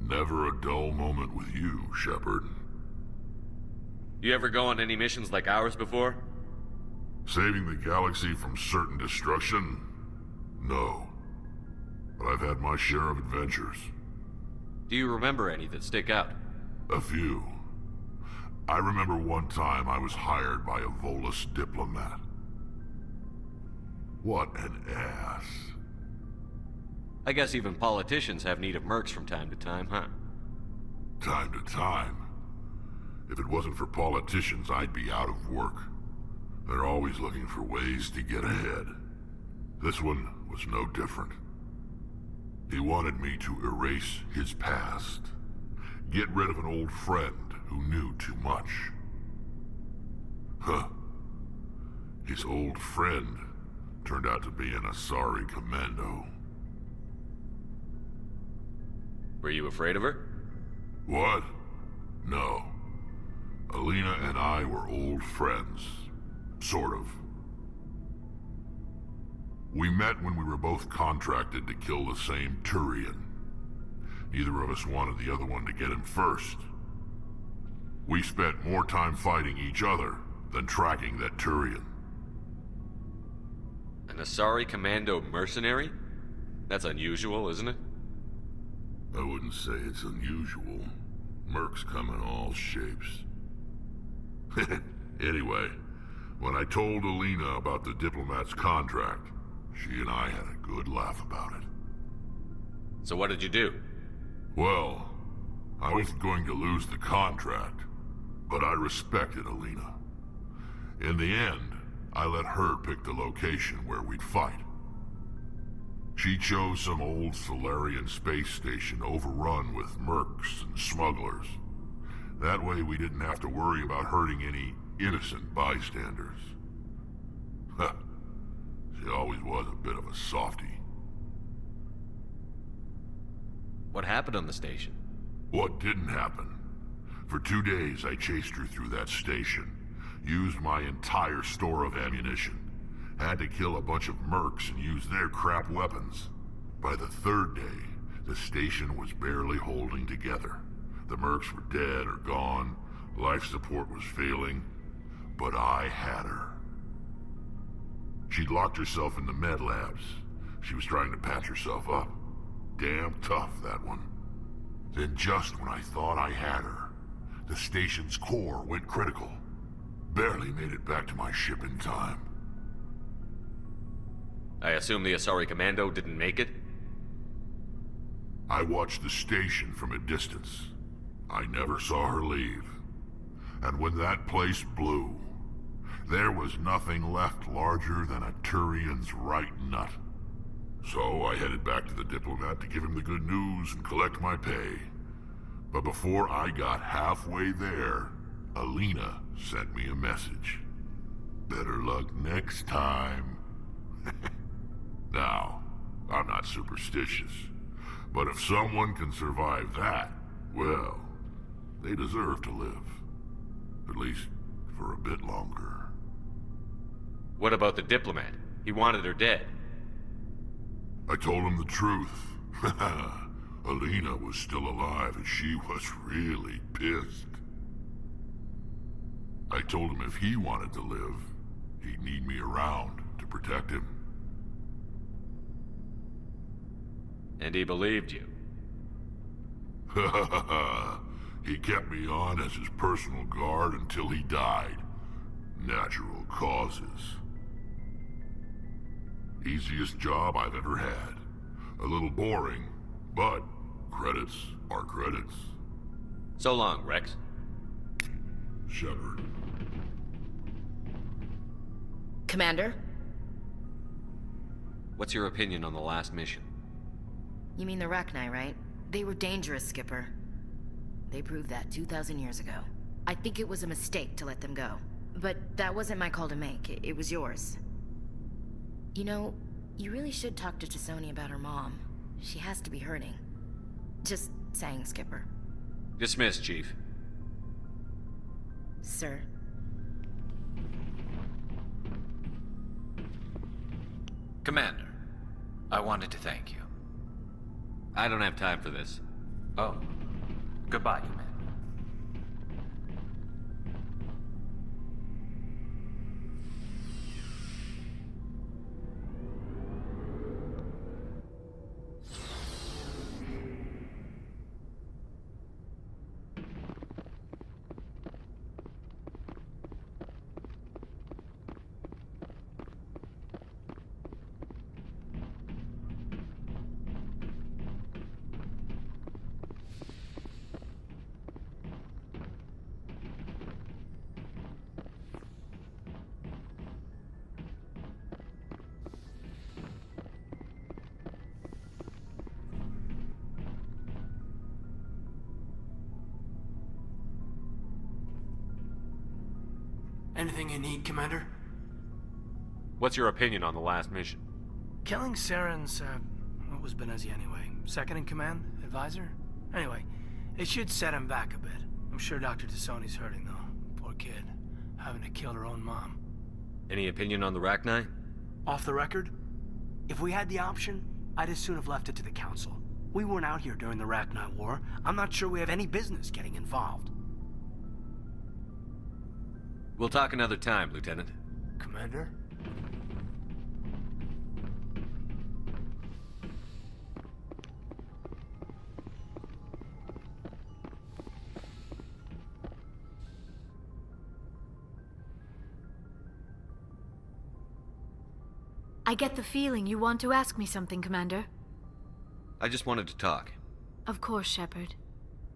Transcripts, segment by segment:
Never a dull moment with you, Shepard. You ever go on any missions like ours before? Saving the galaxy from certain destruction? No. But I've had my share of adventures. Do you remember any that stick out? A few. I remember one time I was hired by a Volus diplomat. What an ass. I guess even politicians have need of mercs from time to time, huh? Time to time. If it wasn't for politicians, I'd be out of work. They're always looking for ways to get ahead. This one was no different. He wanted me to erase his past. Get rid of an old friend who knew too much. Huh. His old friend turned out to be an Asari commando. Were you afraid of her? What? No. Alina and I were old friends. Sort of. We met when we were both contracted to kill the same Turian. Neither of us wanted the other one to get him first. We spent more time fighting each other than tracking that Turian. An Asari commando mercenary? That's unusual, isn't it? I wouldn't say it's unusual. Mercs come in all shapes. Anyway, when I told Alina about the diplomat's contract, she and I had a good laugh about it. So what did you do? Well, I wasn't going to lose the contract, but I respected Alina. In the end, I let her pick the location where we'd fight. She chose some old Solarian space station overrun with mercs and smugglers. That way we didn't have to worry about hurting any innocent bystanders. Huh. She always was a bit of a softie. What happened on the station? What didn't happen? For 2 days I chased her through that station, used my entire store of ammunition, had to kill a bunch of mercs and use their crap weapons. By the 3rd day, the station was barely holding together. The mercs were dead or gone, life support was failing, but I had her. She'd locked herself in the med labs. She was trying to patch herself up. Damn tough, that one. Then just when I thought I had her, the station's core went critical. Barely made it back to my ship in time. I assume the Asari commando didn't make it? I watched the station from a distance. I never saw her leave. And when that place blew, there was nothing left larger than a Turian's right nut. So I headed back to the diplomat to give him the good news and collect my pay. But before I got halfway there, Alina sent me a message. Better luck next time. Now, I'm not superstitious, but if someone can survive that, well, they deserve to live. At least for a bit longer. What about the diplomat? He wanted her dead. I told him the truth. Alina was still alive and she was really pissed. I told him if he wanted to live, he'd need me around to protect him. And he believed you. He kept me on as his personal guard until he died. Natural causes. Easiest job I've ever had. A little boring, but credits are credits. So long, Rex. Shepard. Commander? What's your opinion on the last mission? You mean the Rachni, right? They were dangerous, Skipper. They proved that 2,000 years ago. I think it was a mistake to let them go. But that wasn't my call to make. It was yours. You know, you really should talk to T'Soni about her mom. She has to be hurting. Just saying, Skipper. Dismissed, Chief. Sir. Commander, I wanted to thank you. I don't have time for this. Oh. Goodbye, Commander. Anything you need, Commander? What's your opinion on the last mission? Killing Saren's, what was Benezi anyway? Second in command? Advisor? Anyway, it should set him back a bit. I'm sure Dr. Tassoni's hurting, though. Poor kid. Having to kill her own mom. Any opinion on the Rachni? Off the record? If we had the option, I'd as soon have left it to the Council. We weren't out here during the Rachni War. I'm not sure we have any business getting involved. We'll talk another time, Lieutenant. Commander? I get the feeling you want to ask me something, Commander. I just wanted to talk. Of course, Shepard.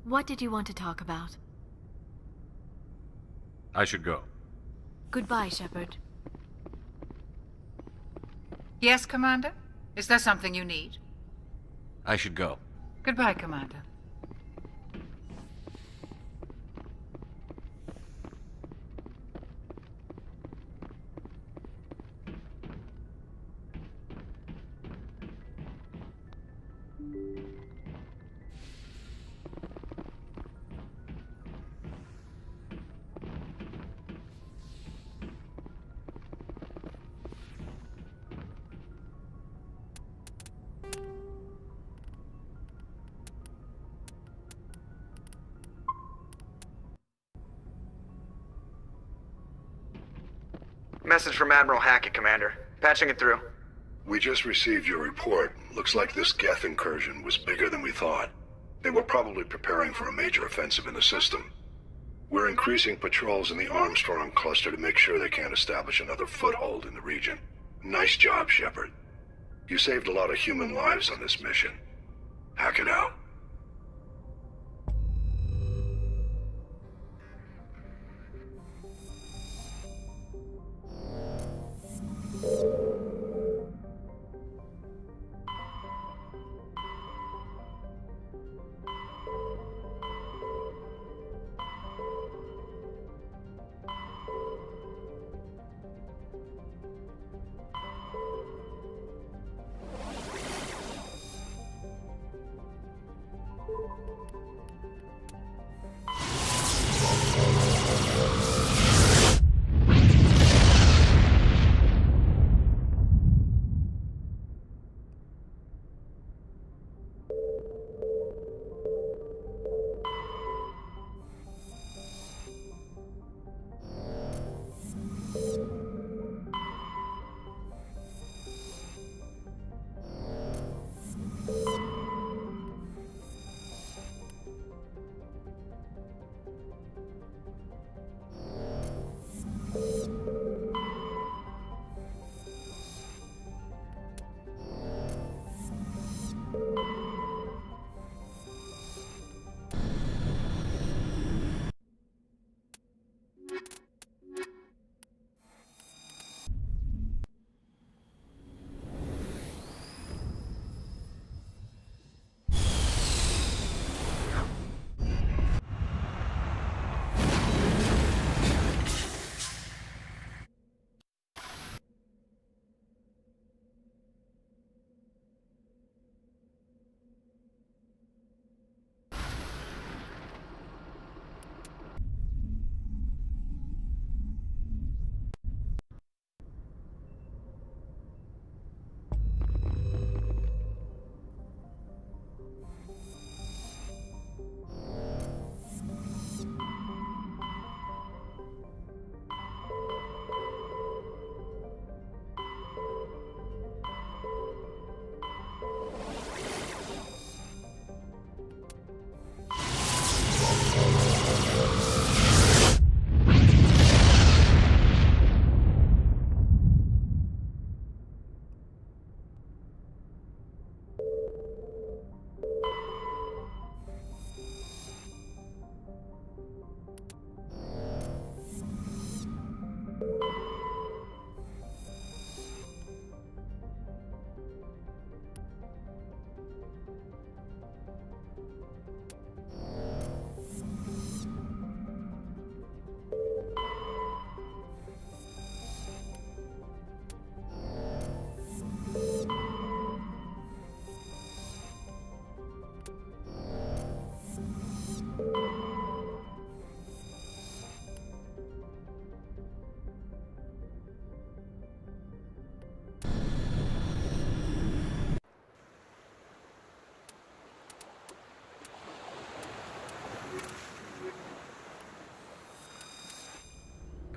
What did you want to talk about? I should go. Goodbye, Shepard. Yes, Commander? Is there something you need? I should go. Goodbye, Commander. Message from Admiral Hackett, Commander. Patching it through. We just received your report. Looks like this Geth incursion was bigger than we thought. They were probably preparing for a major offensive in the system. We're increasing patrols in the Armstrong cluster to make sure they can't establish another foothold in the region. Nice job, Shepard. You saved a lot of human lives on this mission. Hackett out.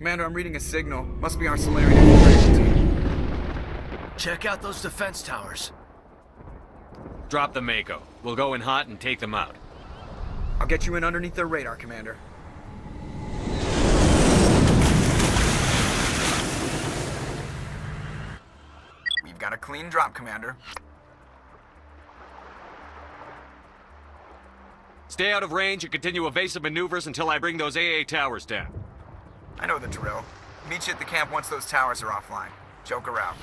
Commander, I'm reading a signal. Must be our Solarian infiltration team. Check out those defense towers. Drop the Mako. We'll go in hot and take them out. I'll get you in underneath their radar, Commander. We've got a clean drop, Commander. Stay out of range and continue evasive maneuvers until I bring those AA towers down. I know the drill. Meet you at the camp once those towers are offline. Joker out.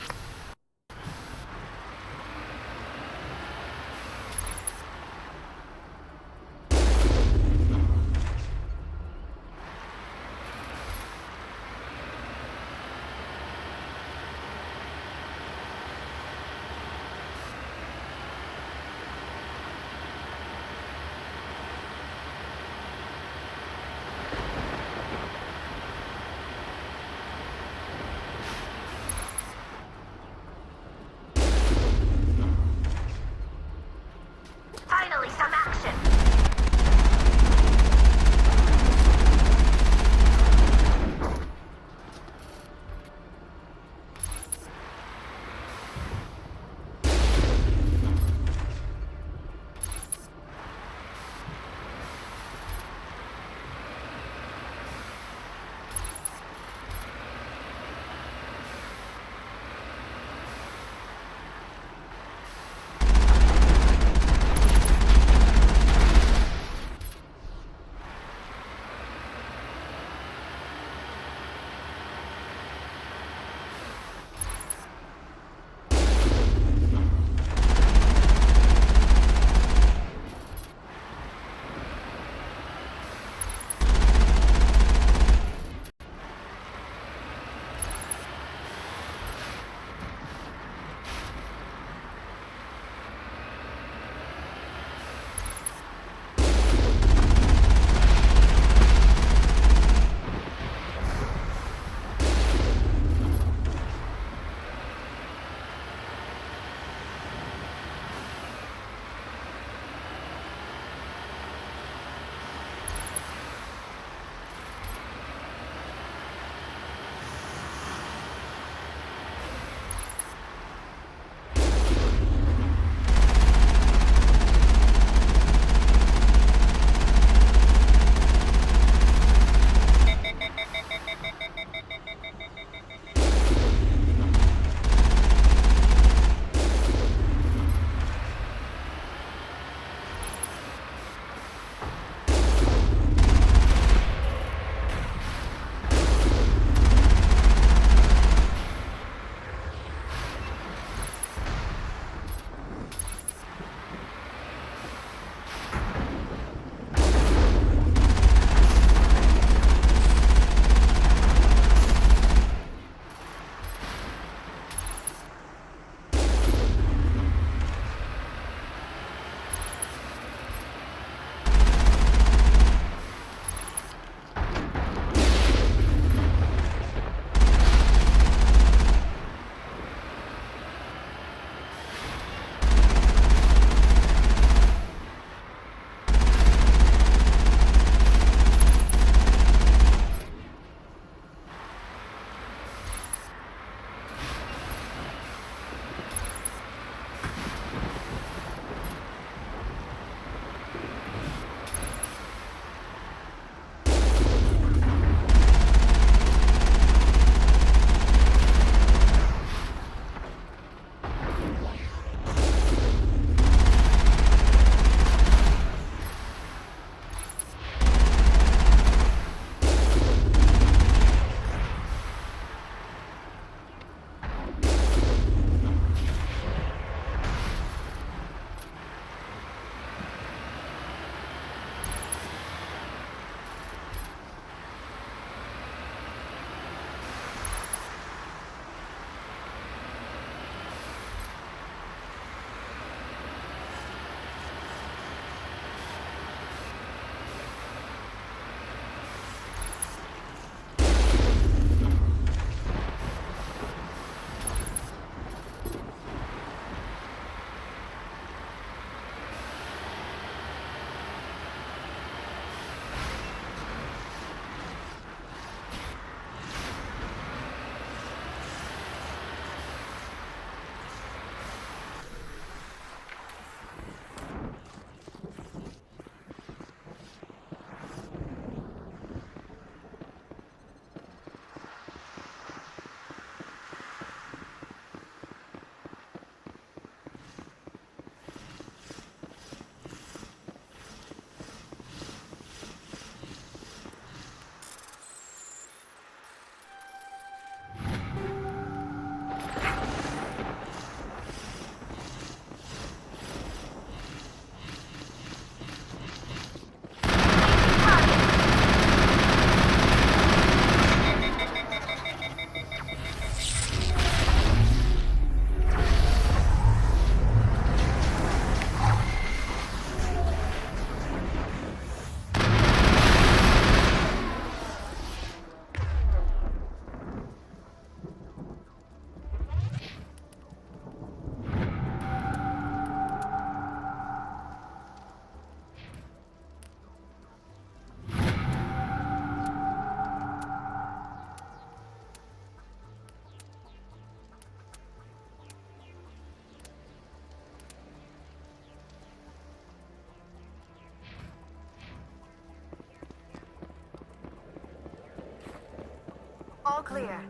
clear.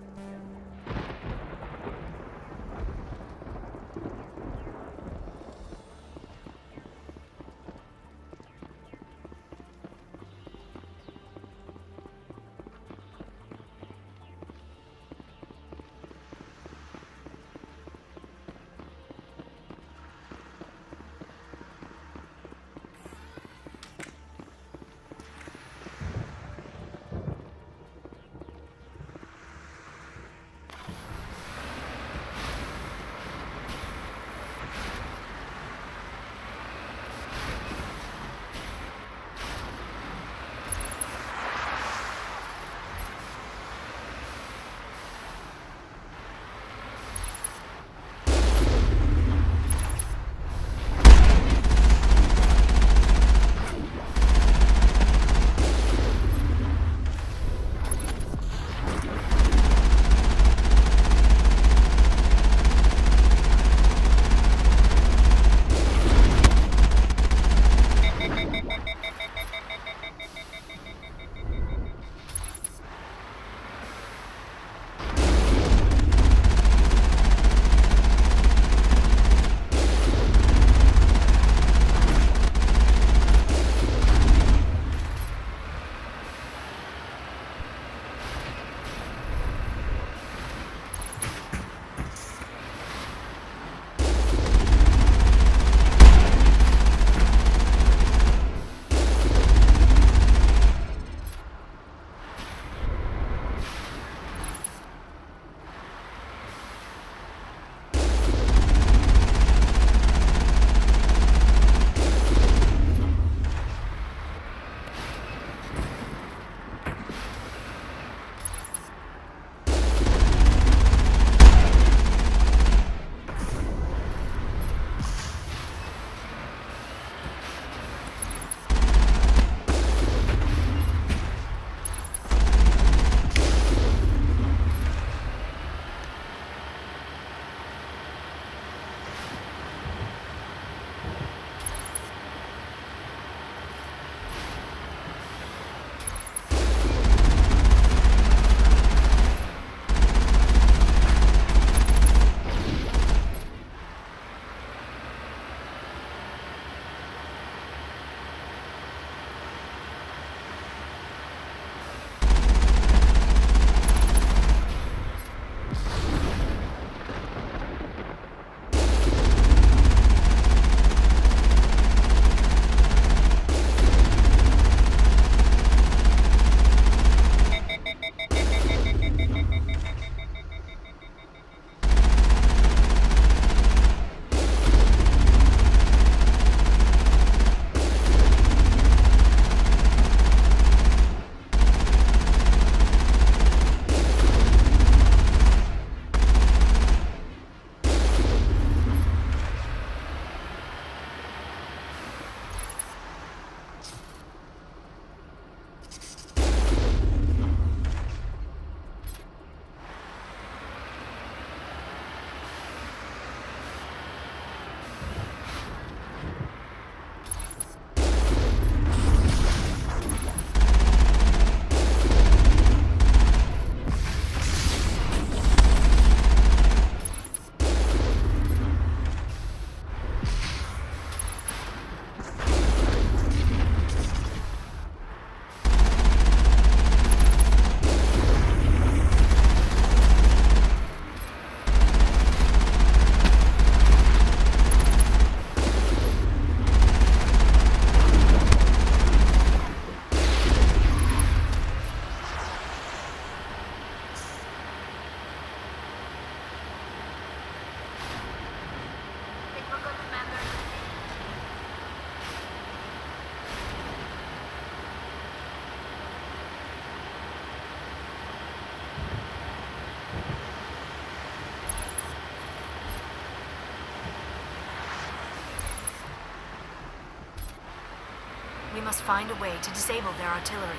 We must find a way to disable their artillery.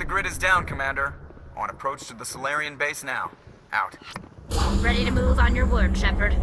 grid is down, Commander. On approach to the Solarian base now. Out. Ready to move on your word, Shepard.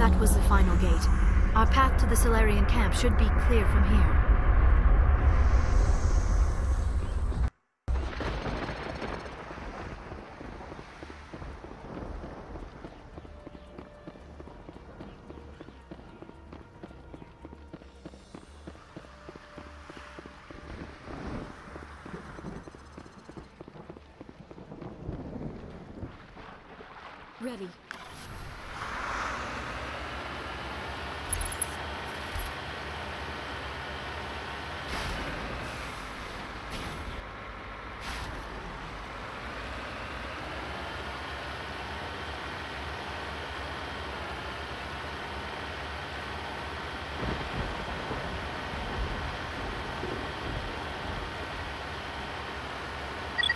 That was the final gate. Our path to the Solarian camp should be clear from here. Ready.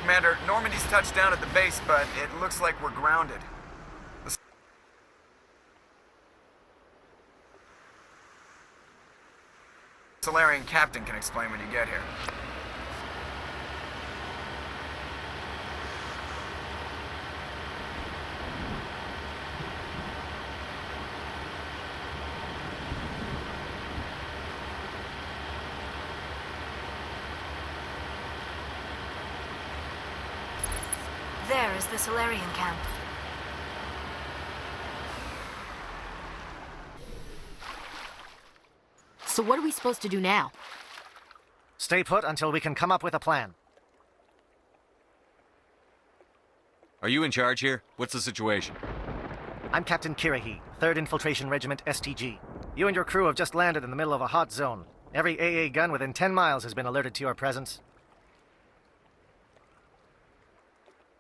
Commander, Normandy's touched down at the base, but it looks like we're grounded. The Solarian captain can explain when you get here. There is the Solarian camp. So what are we supposed to do now? Stay put until we can come up with a plan. Are you in charge here? What's the situation? I'm Captain Kirahi, 3rd Infiltration Regiment STG. You and your crew have just landed in the middle of a hot zone. Every AA gun within 10 miles has been alerted to your presence.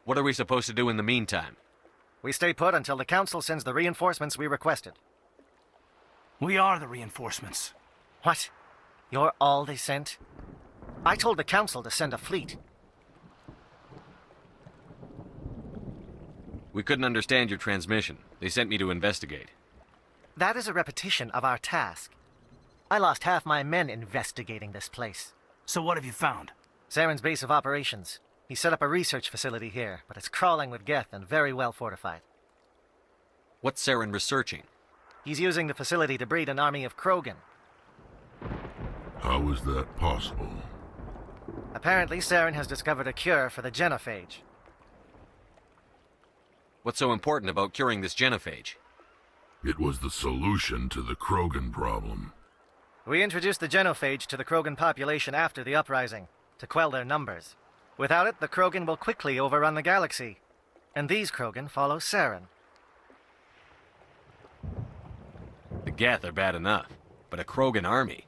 What are we supposed to do in the meantime? We stay put until the Council sends the reinforcements we requested. We are the reinforcements. What? You're all they sent? I told the Council to send a fleet. We couldn't understand your transmission. They sent me to investigate. That is a repetition of our task. I lost half my men investigating this place. So what have you found? Saren's base of operations. He set up a research facility here, but it's crawling with Geth and very well fortified. What's Saren researching? He's using the facility to breed an army of Krogan. How is that possible? Apparently, Saren has discovered a cure for the genophage. What's so important about curing this genophage? It was the solution to the Krogan problem. We introduced the genophage to the Krogan population after the uprising, to quell their numbers. Without it, the Krogan will quickly overrun the galaxy. And these Krogan follow Saren. The Geth are bad enough, but a Krogan army?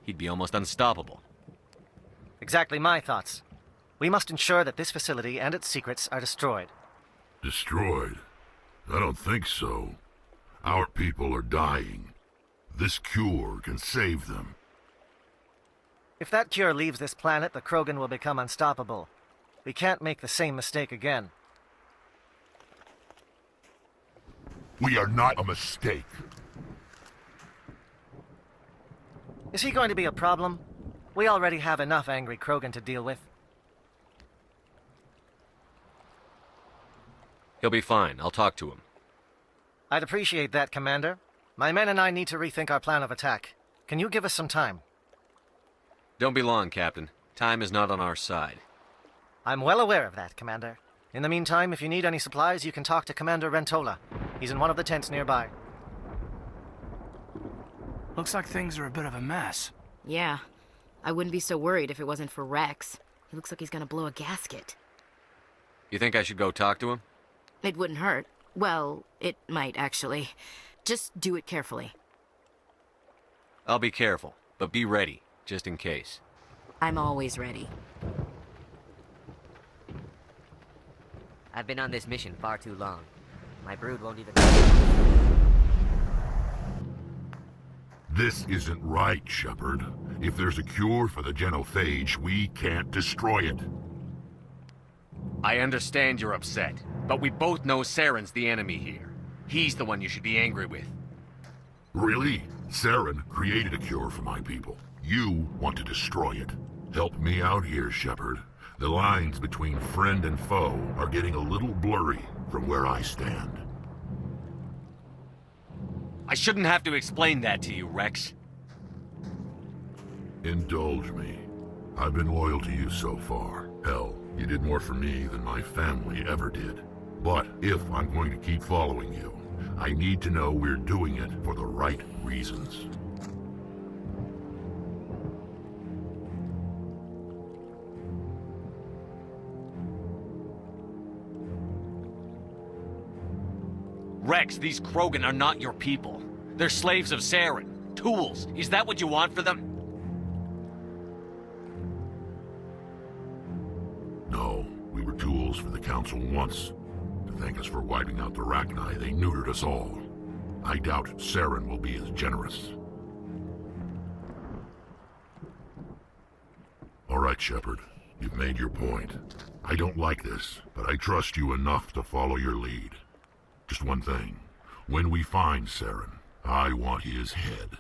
He'd be almost unstoppable. Exactly my thoughts. We must ensure that this facility and its secrets are destroyed. Destroyed? I don't think so. Our people are dying. This cure can save them. If that cure leaves this planet, the Krogan will become unstoppable. We can't make the same mistake again. We are not a mistake. Is he going to be a problem? We already have enough angry Krogan to deal with. He'll be fine. I'll talk to him. I'd appreciate that, Commander. My men and I need to rethink our plan of attack. Can you give us some time? Don't be long, Captain. Time is not on our side. I'm well aware of that, Commander. In the meantime, if you need any supplies, you can talk to Commander Rentola. He's in one of the tents nearby. Looks like things are a bit of a mess. Yeah. I wouldn't be so worried if it wasn't for Rex. He looks like he's gonna blow a gasket. You think I should go talk to him? It wouldn't hurt. Well, it might, actually. Just do it carefully. I'll be careful, but be ready, just in case. I'm always ready. I've been on this mission far too long. My brood won't even... This isn't right, Shepard. If there's a cure for the genophage, we can't destroy it. I understand you're upset, but we both know Saren's the enemy here. He's the one you should be angry with. Really? Saren created a cure for my people. You want to destroy it. Help me out here, Shepard. The lines between friend and foe are getting a little blurry from where I stand. I shouldn't have to explain that to you, Rex. Indulge me. I've been loyal to you so far. Hell, you did more for me than my family ever did. But if I'm going to keep following you, I need to know we're doing it for the right reasons. Rex, these Krogan are not your people. They're slaves of Saren. Tools. Is that what you want for them? No, we were tools for the Council once. To thank us for wiping out the Rachni, they neutered us all. I doubt Saren will be as generous. All right, Shepard. You've made your point. I don't like this, but I trust you enough to follow your lead. Just one thing. When we find Saren, I want his head.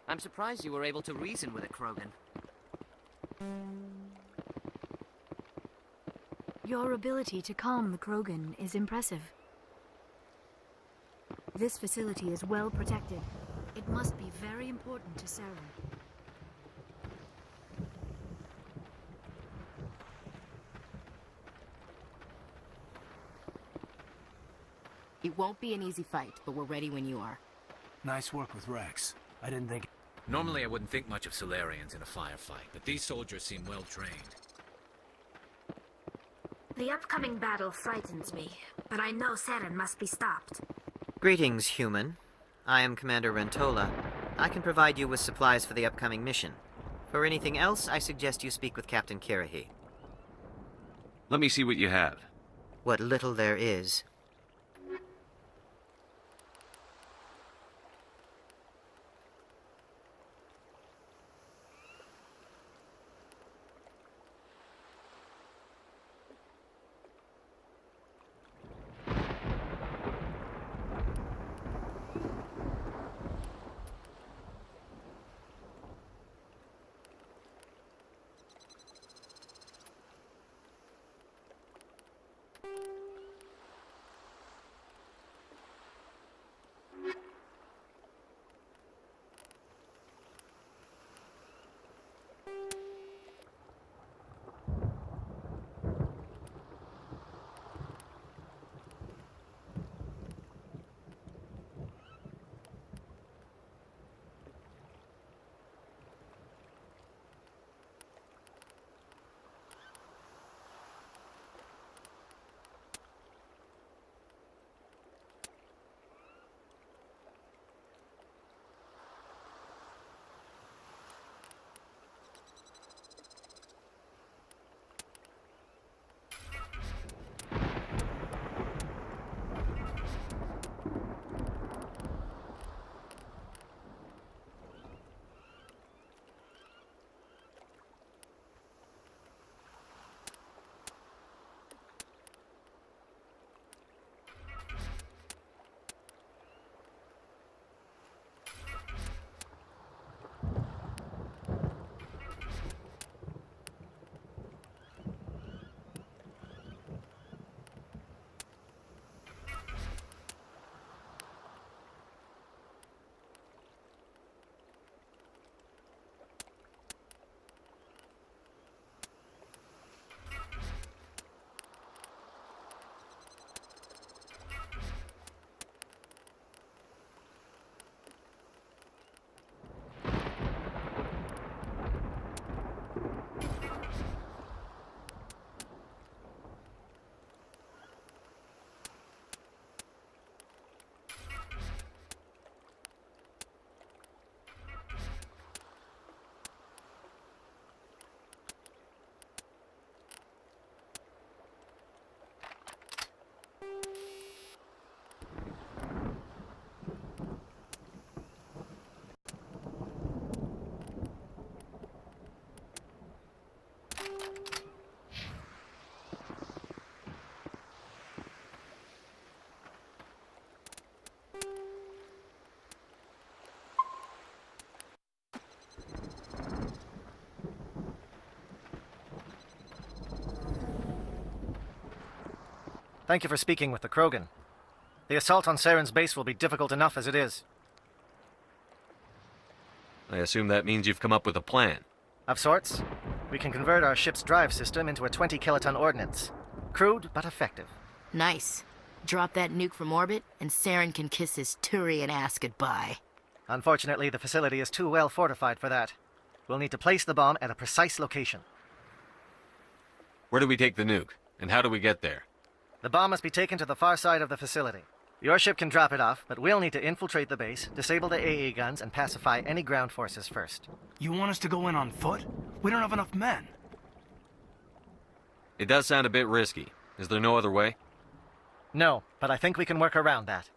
I'm surprised you were able to reason with a Krogan. Your ability to calm the Krogan is impressive. This facility is well protected. It must be very important to Saren. It won't be an easy fight, but we're ready when you are. Nice work with Rex. I didn't think... Normally I wouldn't think much of Solarians in a firefight, but these soldiers seem well trained. The upcoming battle frightens me, but I know Saren must be stopped. Greetings, human. I am Commander Rentola. I can provide you with supplies for the upcoming mission. For anything else, I suggest you speak with Captain Kirrahe. Let me see what you have. what little there is. Thank you for speaking with the Krogan. The assault on Saren's base will be difficult enough as it is. I assume that means you've come up with a plan. Of sorts. We can convert our ship's drive system into a 20-kiloton ordnance. Crude, but effective. Nice. Drop that nuke from orbit, and Saren can kiss his Turian ass goodbye. Unfortunately, the facility is too well fortified for that. We'll need to place the bomb at a precise location. Where do we take the nuke? And how do we get there? The bomb must be taken to the far side of the facility. Your ship can drop it off, but we'll need to infiltrate the base, disable the AA guns, and pacify any ground forces first. You want us to go in on foot? We don't have enough men. It does sound a bit risky. Is there no other way? No, but I think we can work around that.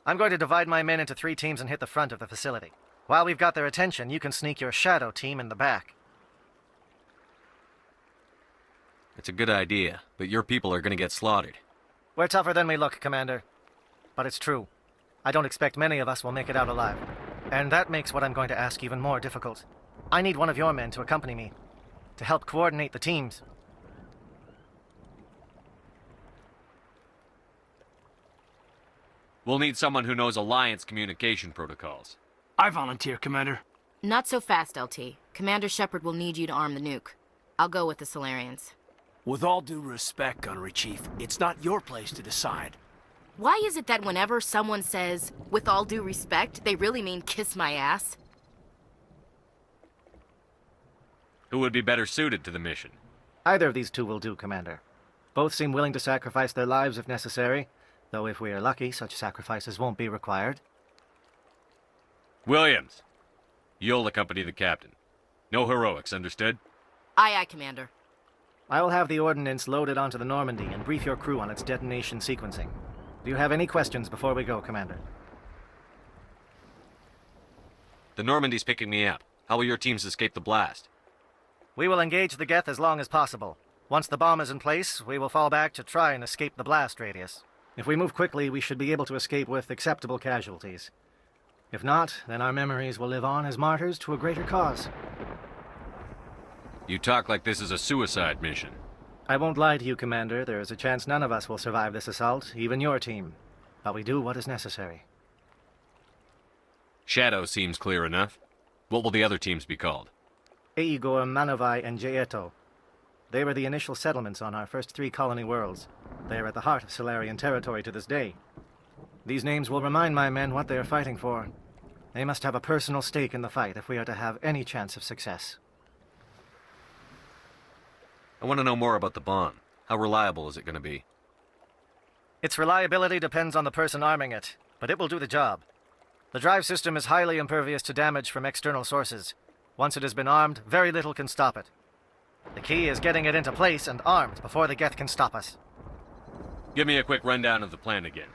I'm going to divide my men into 3 teams and hit the front of the facility. While we've got their attention, you can sneak your shadow team in the back. It's a good idea, but your people are going to get slaughtered. We're tougher than we look, Commander. But it's true. I don't expect many of us will make it out alive. And that makes what I'm going to ask even more difficult. I need one of your men to accompany me, to help coordinate the teams. We'll need someone who knows Alliance communication protocols. I volunteer, Commander. Not so fast, LT. Commander Shepard will need you to arm the nuke. I'll go with the Solarians. With all due respect, Gunnery Chief, it's not your place to decide. Why is it that whenever someone says, with all due respect, they really mean kiss my ass? Who would be better suited to the mission? Either of these 2 will do, Commander. Both seem willing to sacrifice their lives if necessary, though if we are lucky, such sacrifices won't be required. Williams, you'll accompany the captain. No heroics, understood? Aye, aye, Commander. I will have the ordnance loaded onto the Normandy and brief your crew on its detonation sequencing. Do you have any questions before we go, Commander? The Normandy's picking me up. How will your teams escape the blast? We will engage the Geth as long as possible. Once the bomb is in place, we will fall back to try and escape the blast radius. If we move quickly, we should be able to escape with acceptable casualties. If not, then our memories will live on as martyrs to a greater cause. You talk like this is a suicide mission. I won't lie to you, Commander. There is a chance none of us will survive this assault, even your team. But we do what is necessary. Shadow seems clear enough. What will the other teams be called? Igor, Manovai, and Jaeto. They were the initial settlements on our first 3 colony worlds. They are at the heart of Solarian territory to this day. These names will remind my men what they are fighting for. They must have a personal stake in the fight if we are to have any chance of success. I want to know more about the bomb. How reliable is it going to be? Its reliability depends on the person arming it, but it will do the job. The drive system is highly impervious to damage from external sources. Once it has been armed, very little can stop it. The key is getting it into place and armed before the Geth can stop us. Give me a quick rundown of the plan again.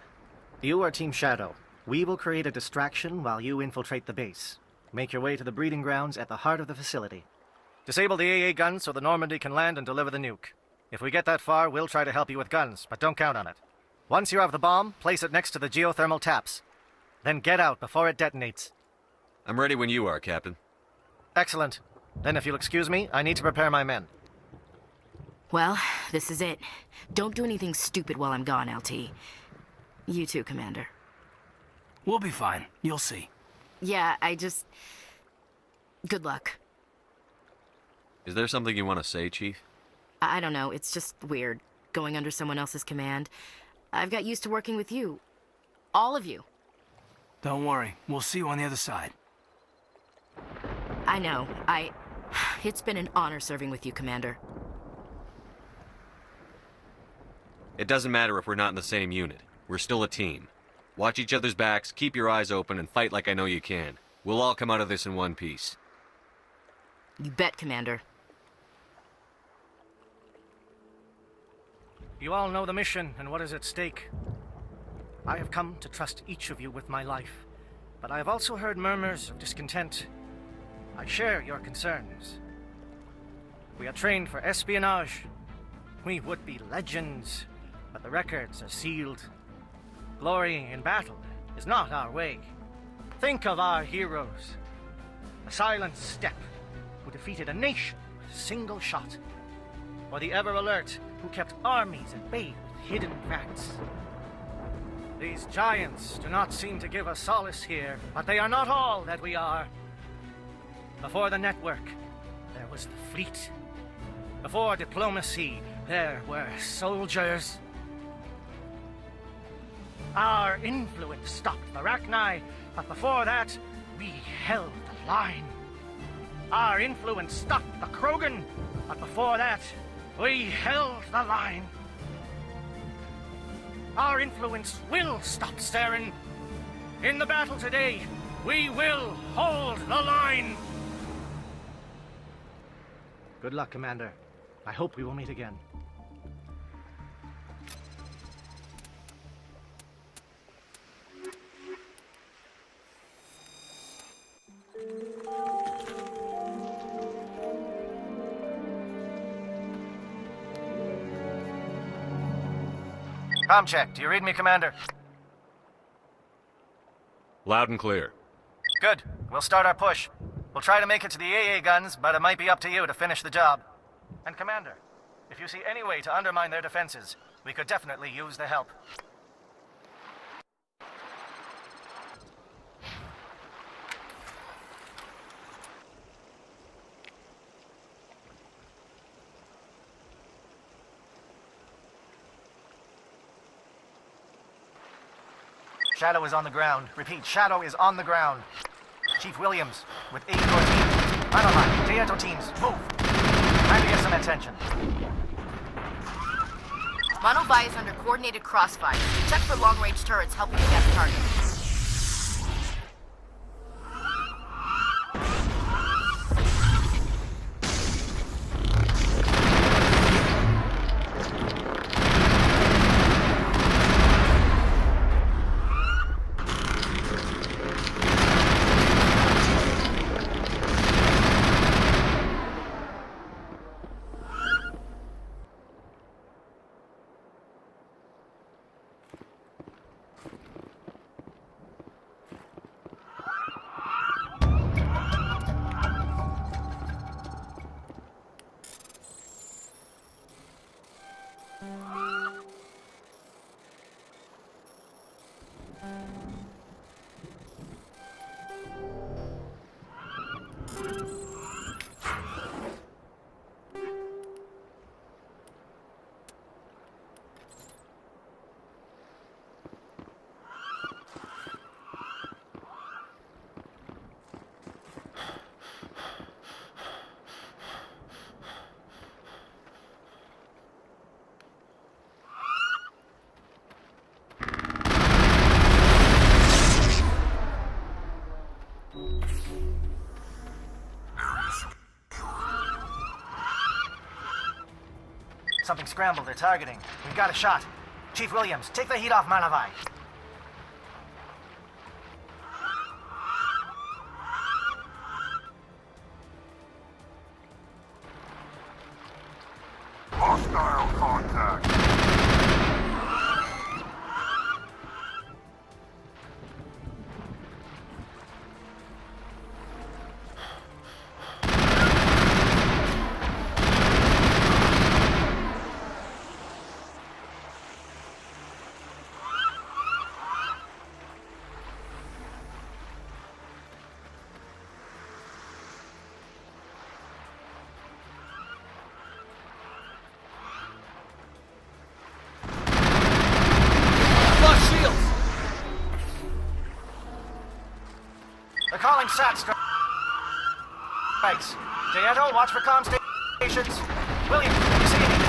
You are Team Shadow. We will create a distraction while you infiltrate the base. Make your way to the breeding grounds at the heart of the facility. Disable the AA guns so the Normandy can land and deliver the nuke. If we get that far, we'll try to help you with guns, but don't count on it. Once you have the bomb, place it next to the geothermal taps. Then get out before it detonates. I'm ready when you are, Captain. Excellent. Then if you'll excuse me, I need to prepare my men. Well, this is it. Don't do anything stupid while I'm gone, LT. You too, Commander. We'll be fine. You'll see. Yeah, Good luck. Is there something you want to say, Chief? I don't know, it's just weird, going under someone else's command. I've got used to working with you. All of you. Don't worry. We'll see you on the other side. I know. It's been an honor serving with you, Commander. It doesn't matter if we're not in the same unit. We're still a team. Watch each other's backs, keep your eyes open, and fight like I know you can. We'll all come out of this in one piece. You bet, Commander. You all know the mission and what is at stake. I have come to trust each of you with my life, but I have also heard murmurs of discontent. I share your concerns. We are trained for espionage. We would be legends, but the records are sealed. Glory in battle is not our way. Think of our heroes. The silent step who defeated a nation with a single shot. Or the ever-alert who kept armies at bay with hidden facts. These giants do not seem to give us solace here, but they are not all that we are. Before the network, there was the fleet. Before diplomacy, there were soldiers. Our influence stopped the Rachni, but before that, we held the line. Our influence stopped the Krogan, but before that, we held the line. Our influence will stop Saren. In the battle today, we will hold the line. Good luck, Commander. I hope we will meet again. Comm check. Do you read me, Commander? Loud and clear. Good. We'll start our push. We'll try to make it to the AA guns, but it might be up to you to finish the job. And Commander, if you see any way to undermine their defenses, we could definitely use the help. Shadow is on the ground. Repeat, Shadow is on the ground. Chief Williams, with 8 your teams. Manovai, Jaeto teams, move. Time to get some attention. Manovai is under coordinated crossfire. Check for long-range turrets helping you get the target. Something scrambled. They're targeting. We've got a shot. Chief Williams, take the heat off Manavai. Hostile contact. They're calling SAT strikes. Jayeto, watch for comm stations. William, can you see anything?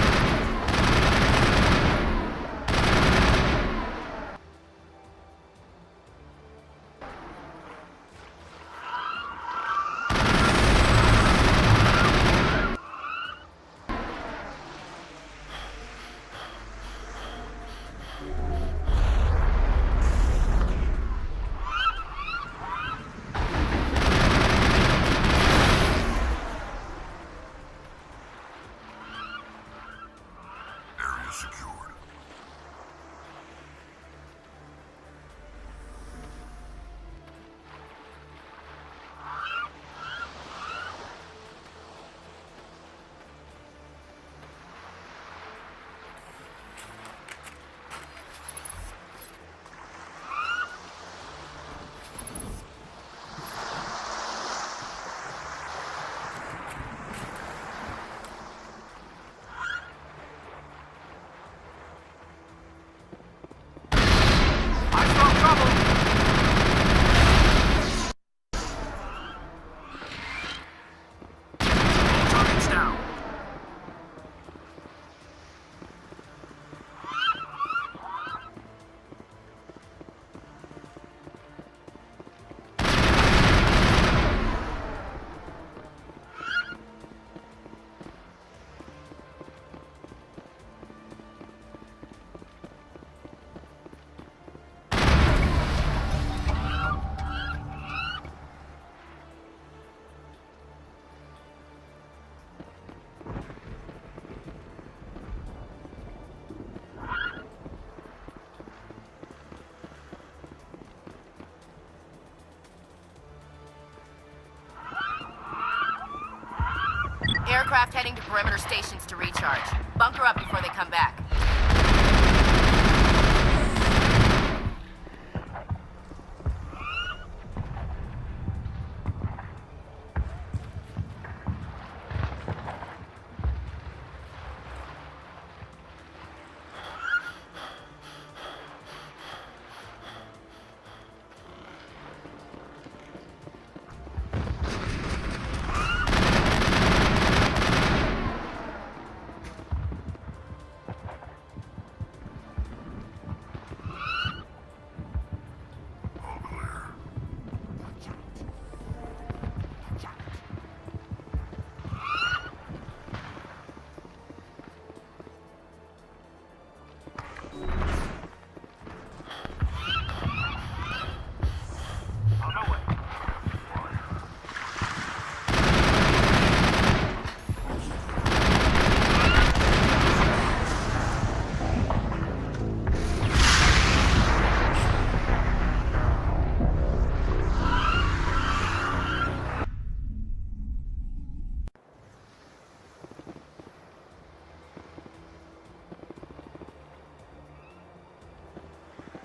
Aircraft heading to perimeter stations to recharge. Bunker up before they come back.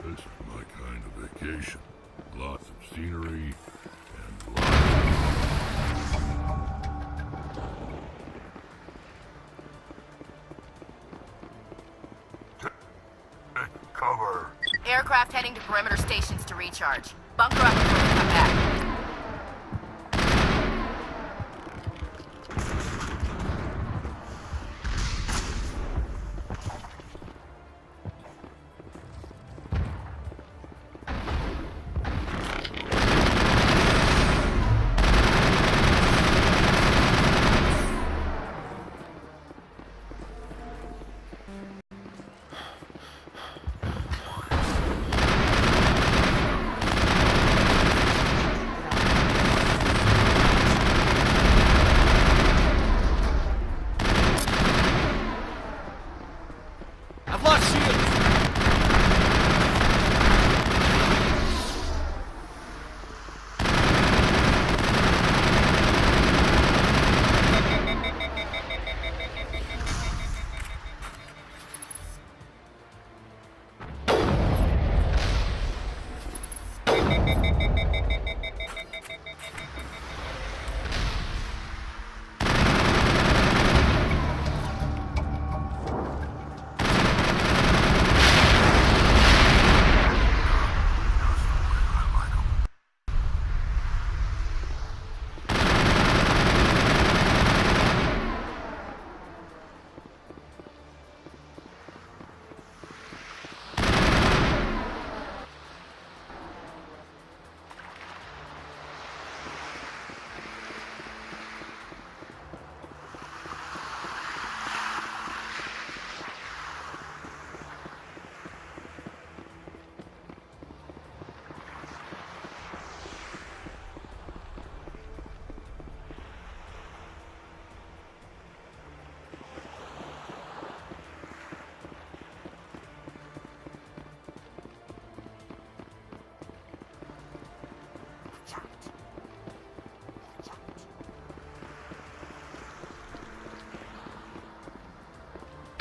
This is my kind of vacation. Lots of scenery and lots of... Aircraft heading to perimeter stations to recharge. Bunker up before we come back.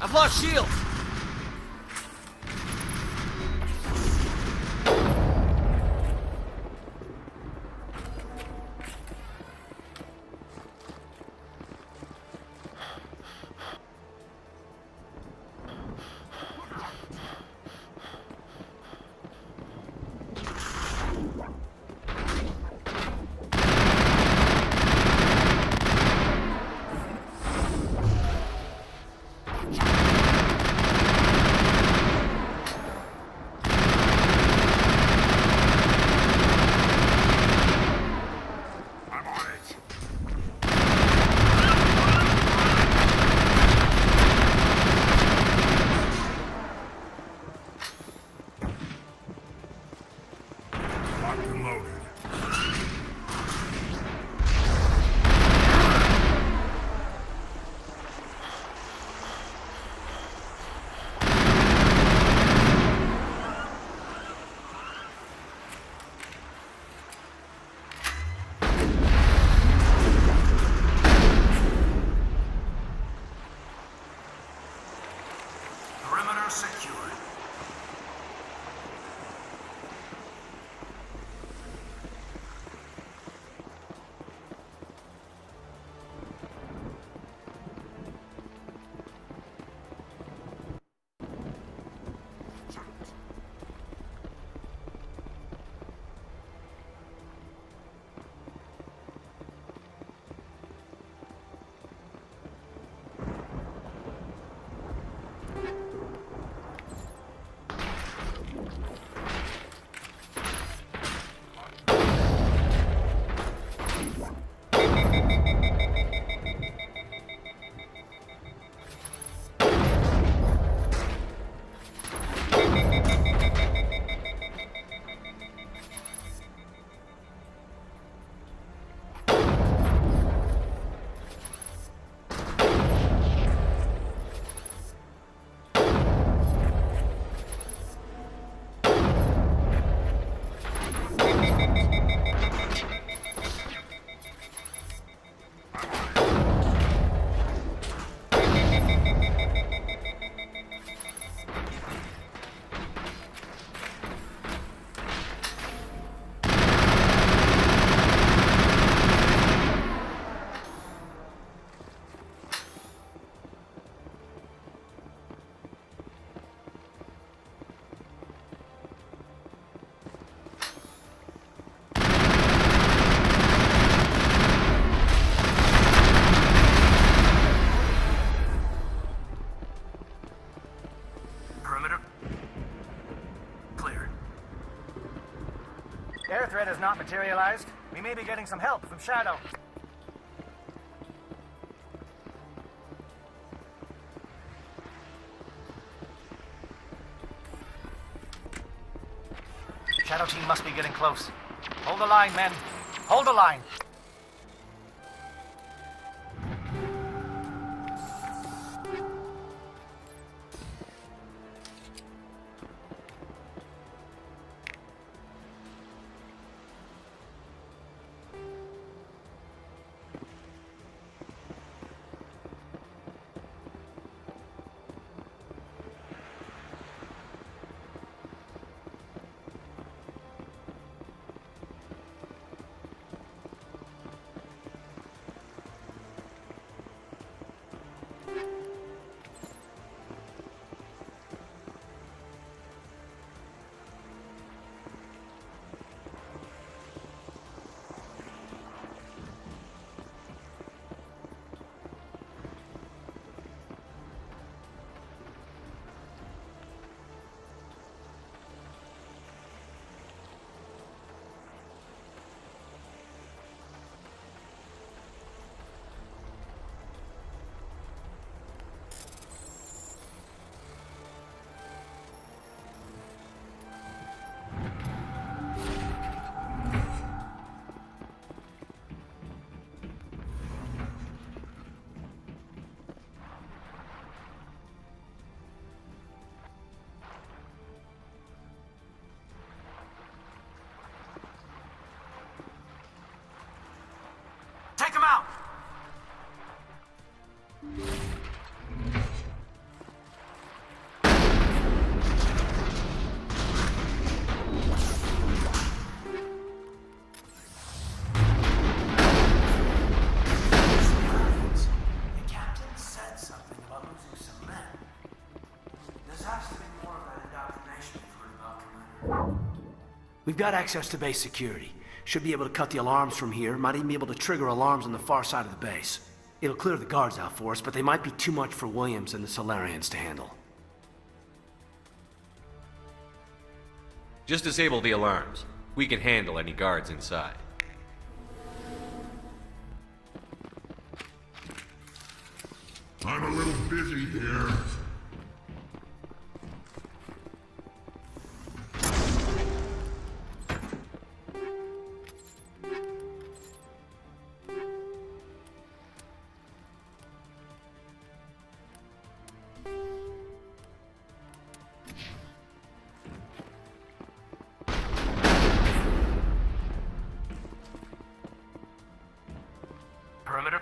I've lost shields! has not materialized, we may be getting some help from Shadow. Shadow team must be getting close. Hold the line, men. Hold the line. Take him out! The captain said something about losing some men. This has to be more of that indoctrination we've heard about, Commander. We've got access to base security. Should be able to cut the alarms from here. Might even be able to trigger alarms on the far side of the base. It'll clear the guards out for us, but they might be too much for Williams and the Solarians to handle. Just disable the alarms. We can handle any guards inside. I'm a little busy here. Perimeter.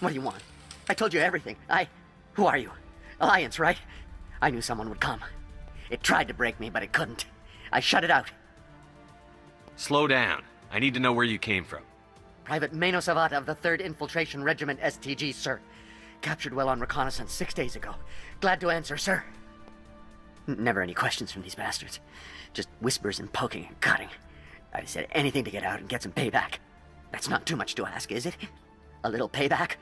What do you want? I told you everything. Who are you? Alliance, right? I knew someone would come. It tried to break me, but it couldn't. I shut it out. Slow down. I need to know where you came from. Private Mano Savata of the 3rd Infiltration Regiment STG, sir. Captured well on reconnaissance 6 days ago. Glad to answer, sir. Never any questions from these bastards. Just whispers and poking and cutting. I said anything to get out and get some payback. That's not too much to ask, is it? A little payback?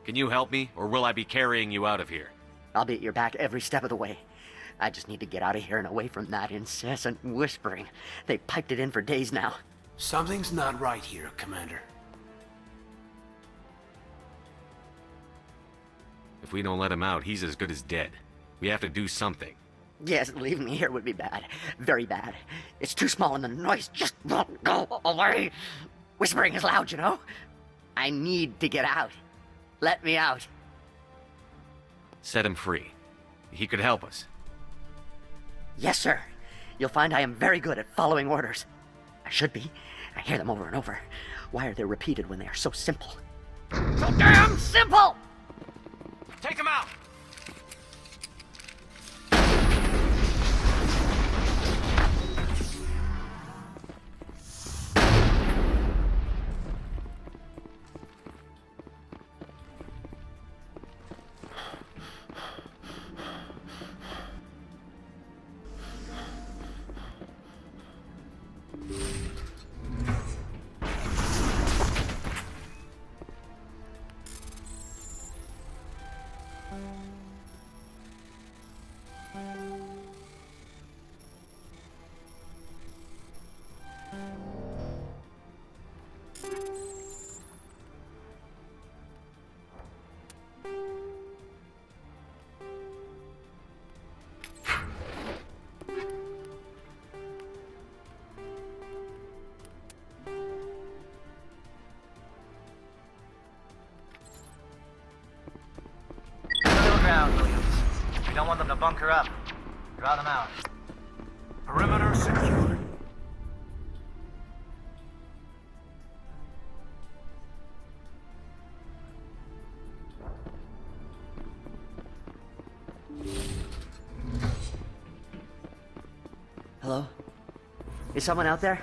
Can you help me, or will I be carrying you out of here? I'll be at your back every step of the way. I just need to get out of here and away from that incessant whispering. They've piped it in for days now. Something's not right here, Commander. If we don't let him out, he's as good as dead. We have to do something. Yes, leaving me here would be bad. Very bad. It's too small and the noise just won't go away. Whispering is loud, you know? I need to get out. Let me out. Set him free. He could help us. Yes, sir. You'll find I am very good at following orders. I should be. I hear them over and over. Why are they repeated when they are so simple? So damn simple! Take him out! We don't want them to bunker up. Draw them out. Perimeter secured. Hello? Is someone out there?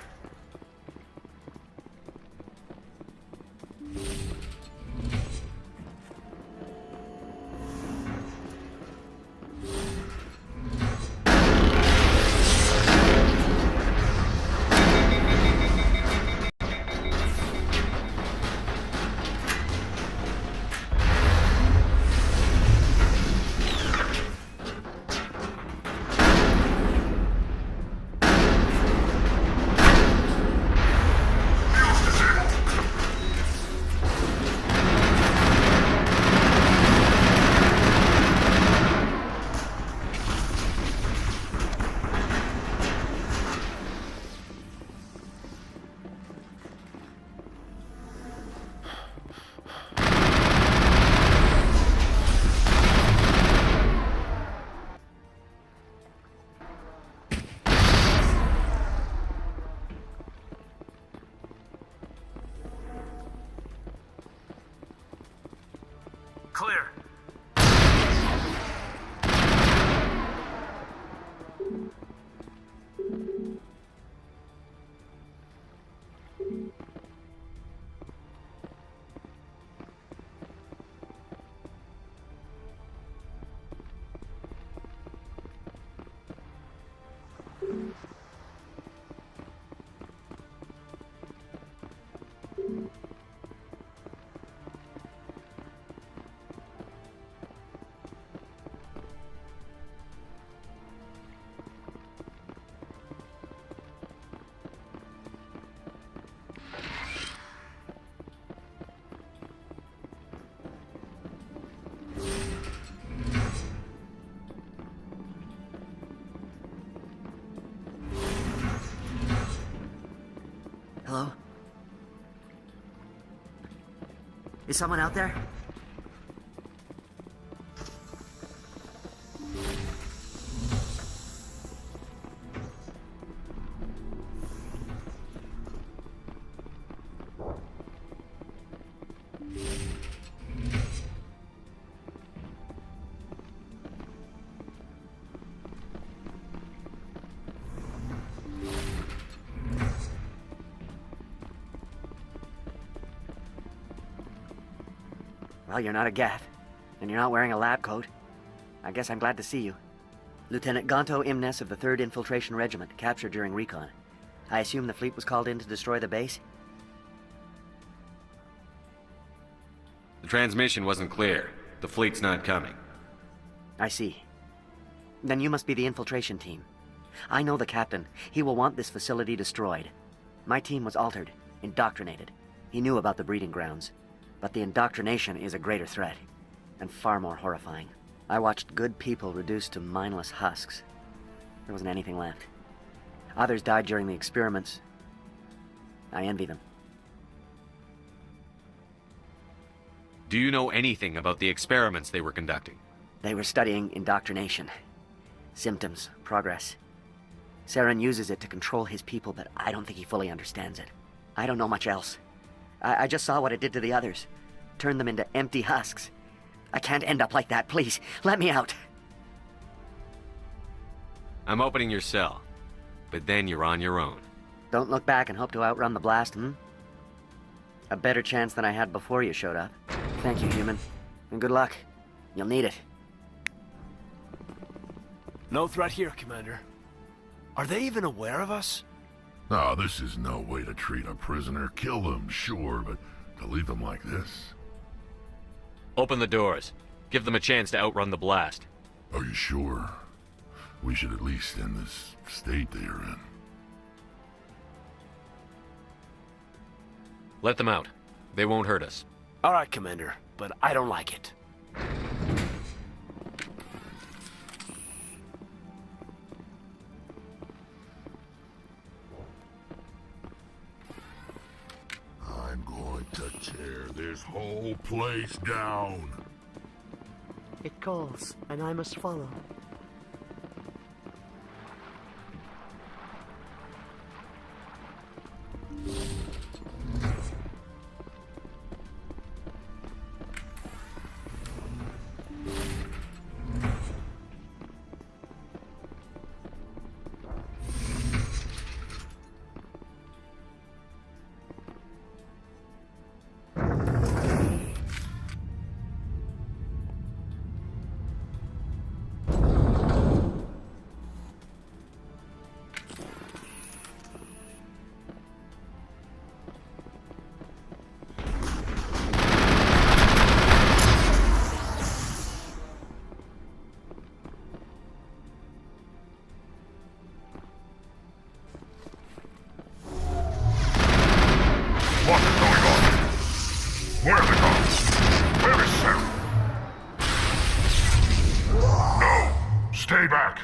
Clear. Hello? Is someone out there? Well, you're not a Geth, and you're not wearing a lab coat. I guess I'm glad to see you. Lieutenant Gonto Imnes of the 3rd Infiltration Regiment, captured during recon. I assume the fleet was called in to destroy the base? The transmission wasn't clear. The fleet's not coming. I see. Then you must be the infiltration team. I know the captain. He will want this facility destroyed. My team was altered, indoctrinated. He knew about the breeding grounds. But the indoctrination is a greater threat, and far more horrifying. I watched good people reduced to mindless husks. There wasn't anything left. Others died during the experiments. I envy them. Do you know anything about the experiments they were conducting? They were studying indoctrination. Symptoms, progress. Saren uses it to control his people, but I don't think he fully understands it. I don't know much else. I just saw what it did to the others. Turned them into empty husks. I can't end up like that, please. Let me out. I'm opening your cell, but then you're on your own. Don't look back and hope to outrun the blast, A better chance than I had before you showed up. Thank you, human. And good luck. You'll need it. No threat here, Commander. Are they even aware of us? No, this is no way to treat a prisoner. Kill them, sure, but to leave them like this? Open the doors. Give them a chance to outrun the blast. Are you sure? We should at least end this state they are in. Let them out. They won't hurt us. All right, Commander, but I don't like it. I'm going to tear this whole place down. It calls, and I must follow. What is going on? Where are the guards? Where is Sarah? No! Stay back!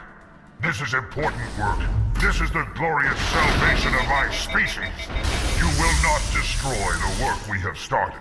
This is important work. This is the glorious salvation of my species. You will not destroy the work we have started.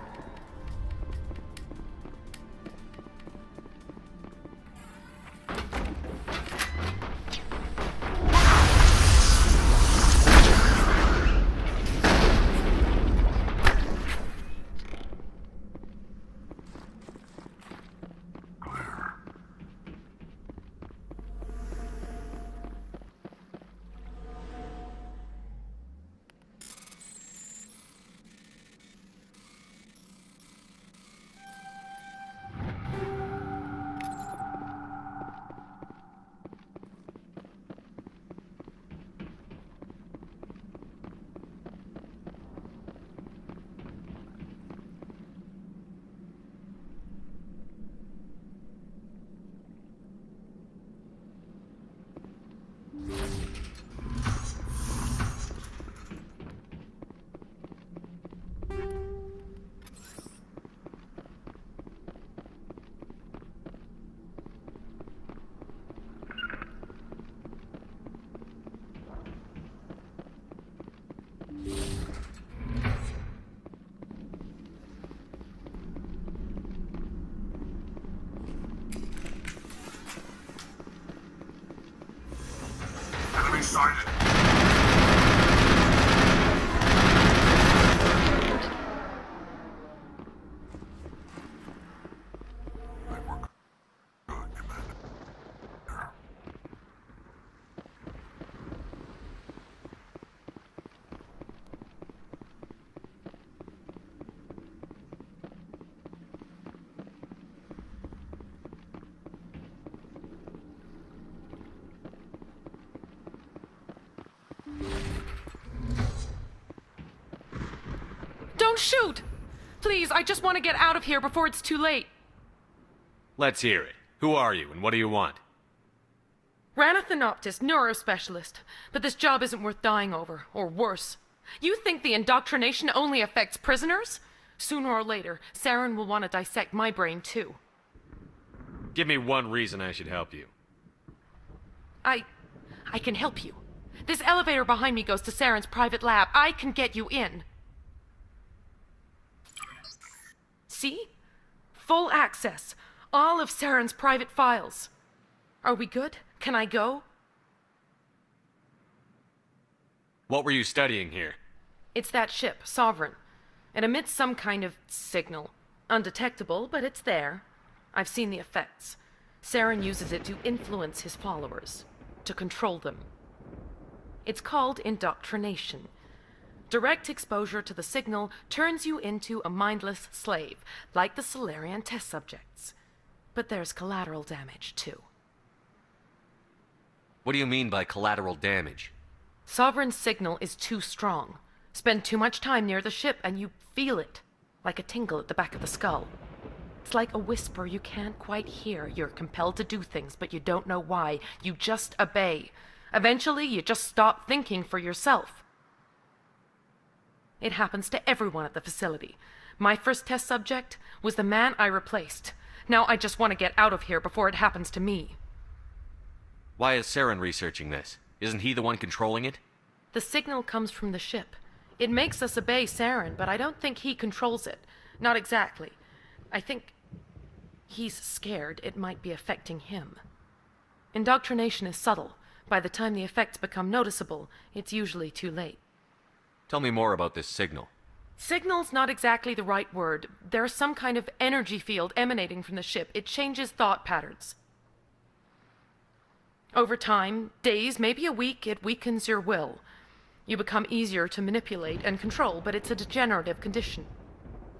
Enemy sighted. Don't shoot! Please, I just want to get out of here before it's too late. Let's hear it. Who are you, and what do you want? Ranathanoptis, neurospecialist. But this job isn't worth dying over, or worse. You think the indoctrination only affects prisoners? Sooner or later, Saren will want to dissect my brain too. Give me one reason I should help you. I can help you. This elevator behind me goes to Saren's private lab. I can get you in. See? Full access. All of Saren's private files. Are we good? Can I go? What were you studying here? It's that ship, Sovereign. It emits some kind of signal. Undetectable, but it's there. I've seen the effects. Saren uses it to influence his followers, to control them. It's called indoctrination. Direct exposure to the signal turns you into a mindless slave, like the Solarian test subjects. But there's collateral damage, too. What do you mean by collateral damage? Sovereign's signal is too strong. Spend too much time near the ship and you feel it, like a tingle at the back of the skull. It's like a whisper you can't quite hear. You're compelled to do things, but you don't know why. You just obey. Eventually, you just stop thinking for yourself. It happens to everyone at the facility. My first test subject was the man I replaced. Now I just want to get out of here before it happens to me. Why is Saren researching this? Isn't he the one controlling it? The signal comes from the ship. It makes us obey Saren, but I don't think he controls it. Not exactly. I think he's scared it might be affecting him. Indoctrination is subtle. By the time the effects become noticeable, it's usually too late. Tell me more about this signal. Signal's not exactly the right word. There's some kind of energy field emanating from the ship. It changes thought patterns. Over time, days, maybe a week, it weakens your will. You become easier to manipulate and control, but it's a degenerative condition.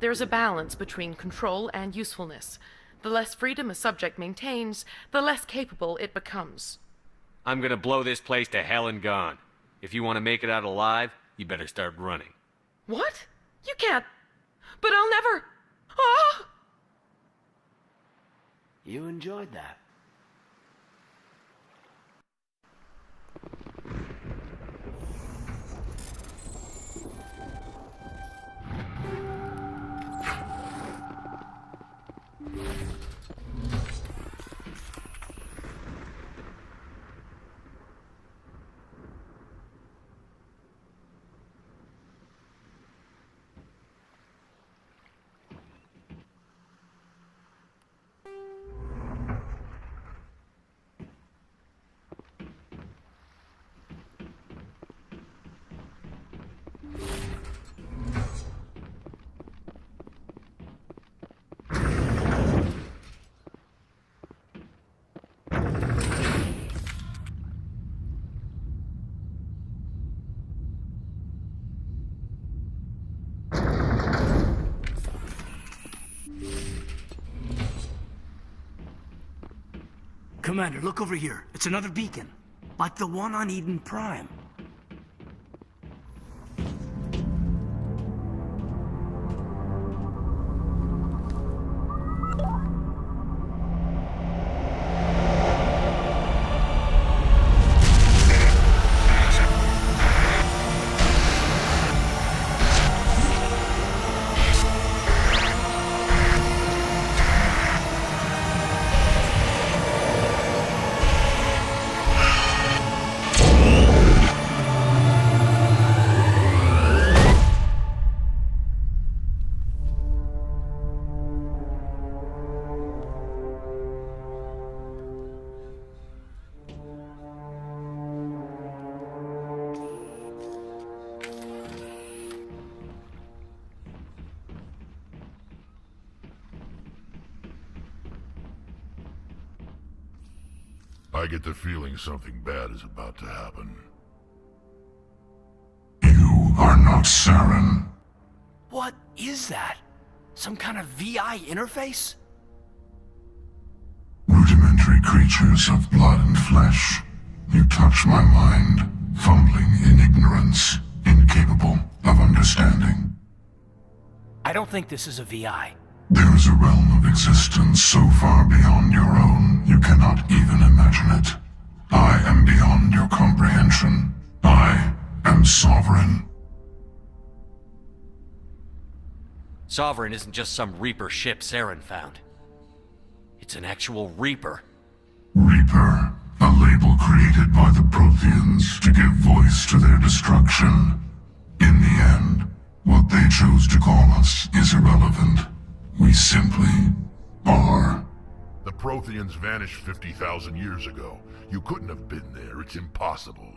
There's a balance between control and usefulness. The less freedom a subject maintains, the less capable it becomes. I'm gonna blow this place to hell and gone. If you want to make it out alive, you better start running. What? You can't. But I'll never. Ah! You enjoyed that. Commander, look over here. It's another beacon. Like the one on Eden Prime. I get the feeling something bad is about to happen. You are not Saren. What is that? Some kind of VI interface? Rudimentary creatures of blood and flesh. You touch my mind, fumbling in ignorance, incapable of understanding. I don't think this is a VI. There is a realm of existence so far beyond your own, you cannot even imagine it. I am beyond your comprehension. I am sovereign. Sovereign isn't just some Reaper ship Saren found. It's an actual Reaper. Reaper, a label created by the Protheans to give voice to their destruction. In the end, what they chose to call us is irrelevant. We simply are. The Protheans vanished 50,000 years ago. You couldn't have been there. It's impossible.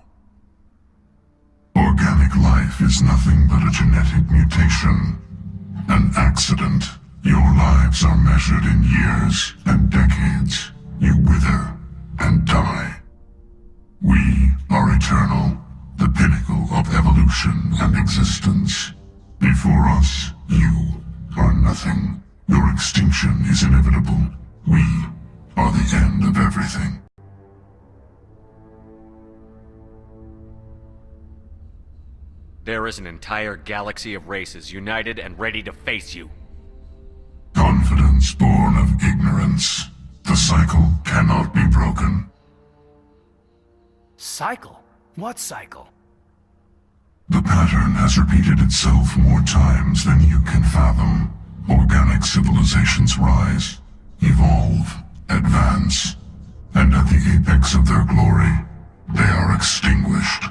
Organic life is nothing but a genetic mutation. An accident. Your lives are measured in years and decades. You wither and die. We are eternal, the pinnacle of evolution and existence. Before us, you are nothing. Your extinction is inevitable. We are the end of everything. There is an entire galaxy of races united and ready to face you. Confidence born of ignorance. The cycle cannot be broken. Cycle? What cycle? The pattern has repeated itself more times than you can fathom. Organic civilizations rise, evolve, advance, and at the apex of their glory, they are extinguished.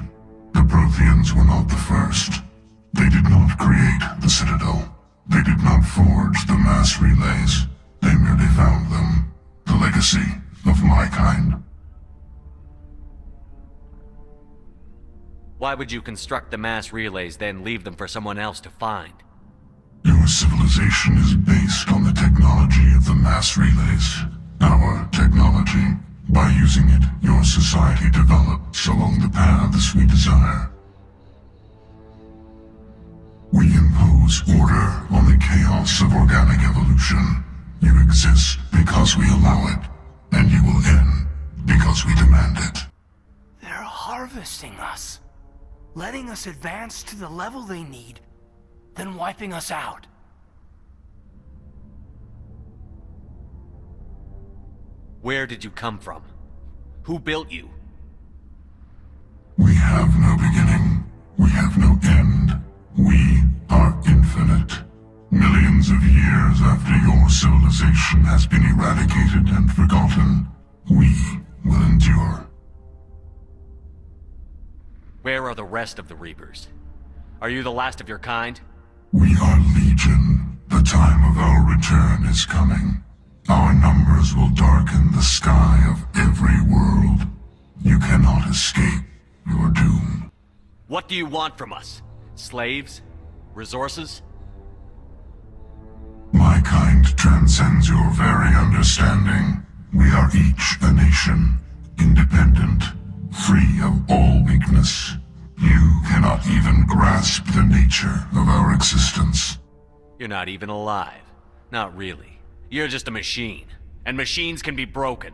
The Protheans were not the first. They did not create the Citadel. They did not forge the mass relays. They merely found them. The legacy of my kind. Why would you construct the mass relays, then leave them for someone else to find? Your civilization is based on the technology of the mass relays. Our technology. By using it, your society develops along the paths we desire. We impose order on the chaos of organic evolution. You exist because we allow it, and you will end because we demand it. They're harvesting us. Letting us advance to the level they need, then wiping us out. Where did you come from? Who built you? We have no beginning. We have no end. We are infinite. Millions of years after your civilization has been eradicated and forgotten, we will endure. Where are the rest of the Reapers? Are you the last of your kind? We are Legion. The time of our return is coming. Our numbers will darken the sky of every world. You cannot escape your doom. What do you want from us? Slaves? Resources? My kind transcends your very understanding. We are each a nation, independent, free of all weakness. You cannot even grasp the nature of our existence. You're not even alive. Not really. You're just a machine. And machines can be broken.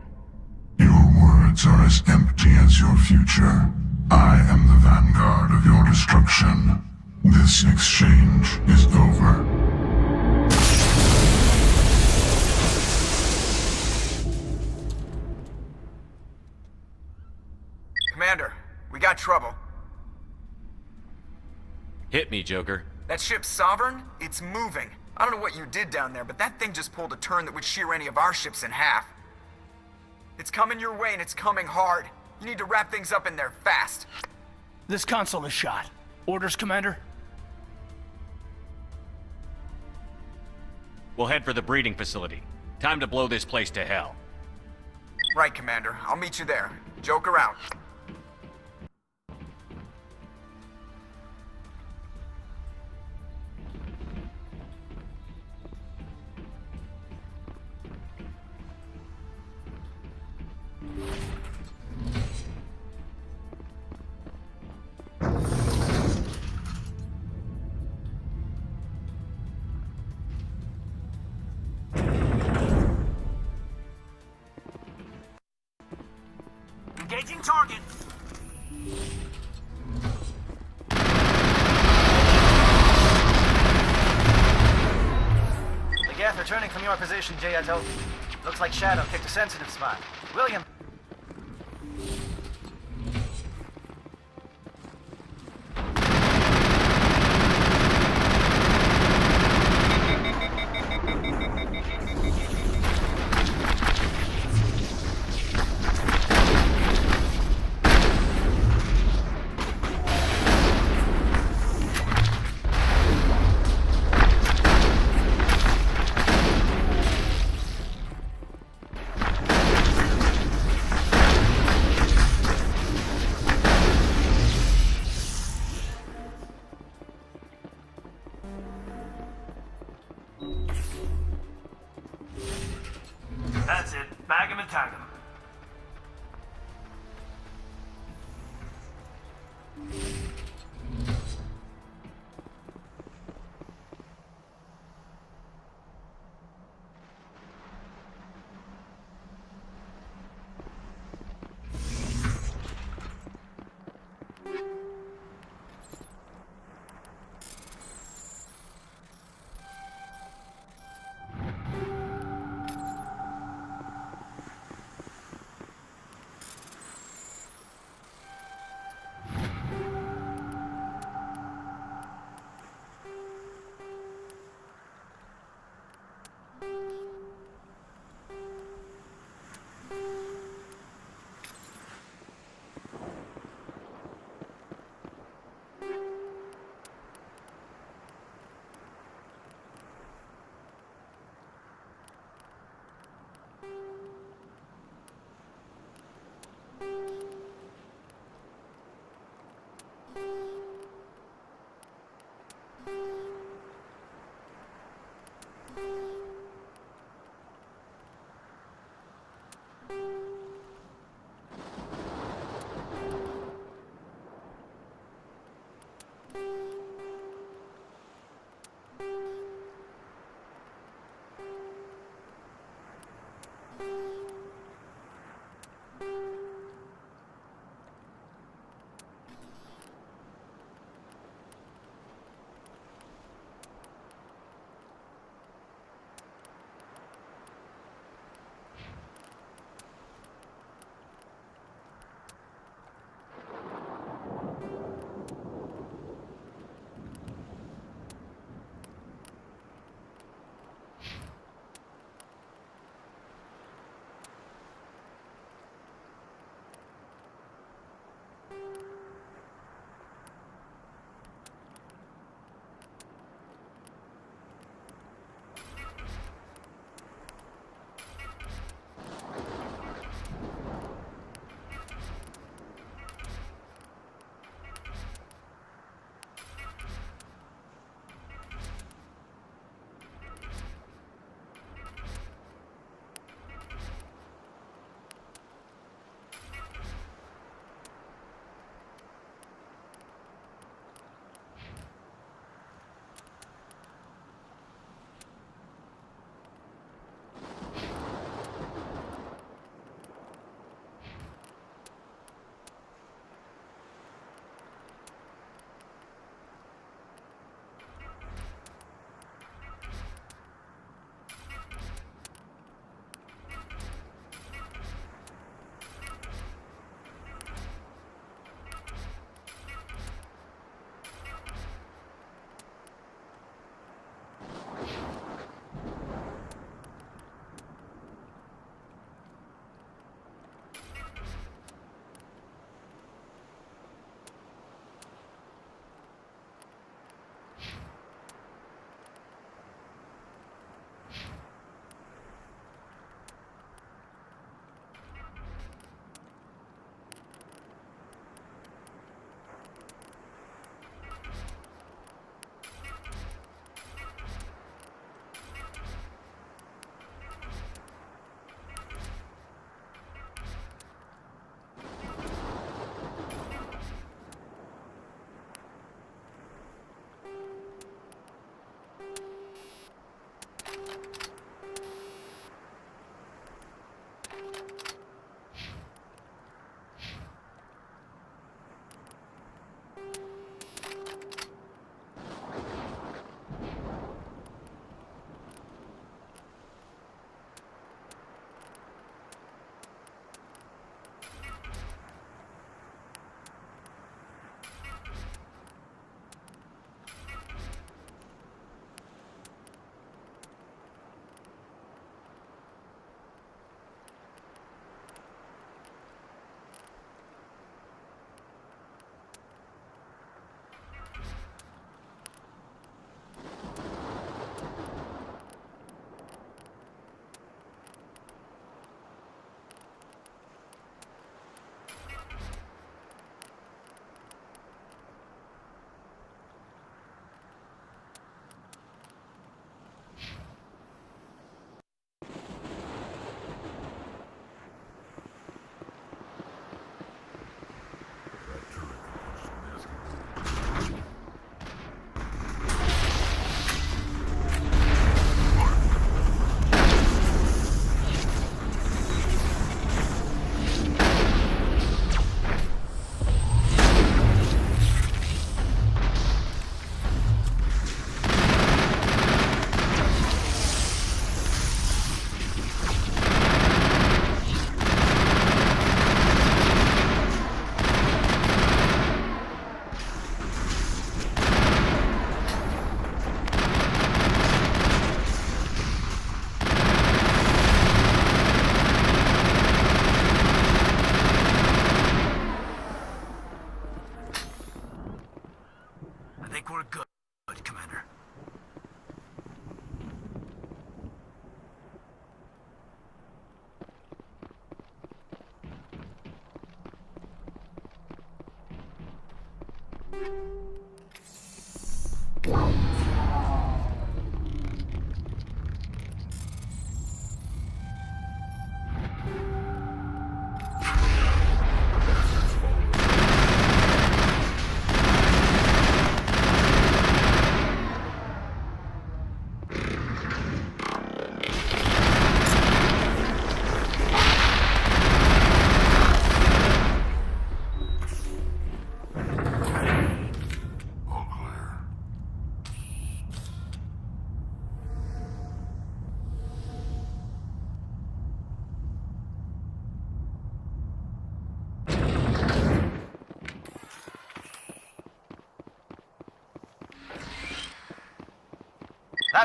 Your words are as empty as your future. I am the vanguard of your destruction. This exchange is over. Commander, we got trouble. Hit me, Joker. That ship's Sovereign? It's moving. I don't know what you did down there, but that thing just pulled a turn that would shear any of our ships in half. It's coming your way, and it's coming hard. You need to wrap things up in there fast. This console is shot. Orders, Commander? We'll head for the breeding facility. Time to blow this place to hell. Right, Commander. I'll meet you there. Joker out. Engaging target. returning from your position, Jayato. Looks like Shadow picked a sensitive spot. William.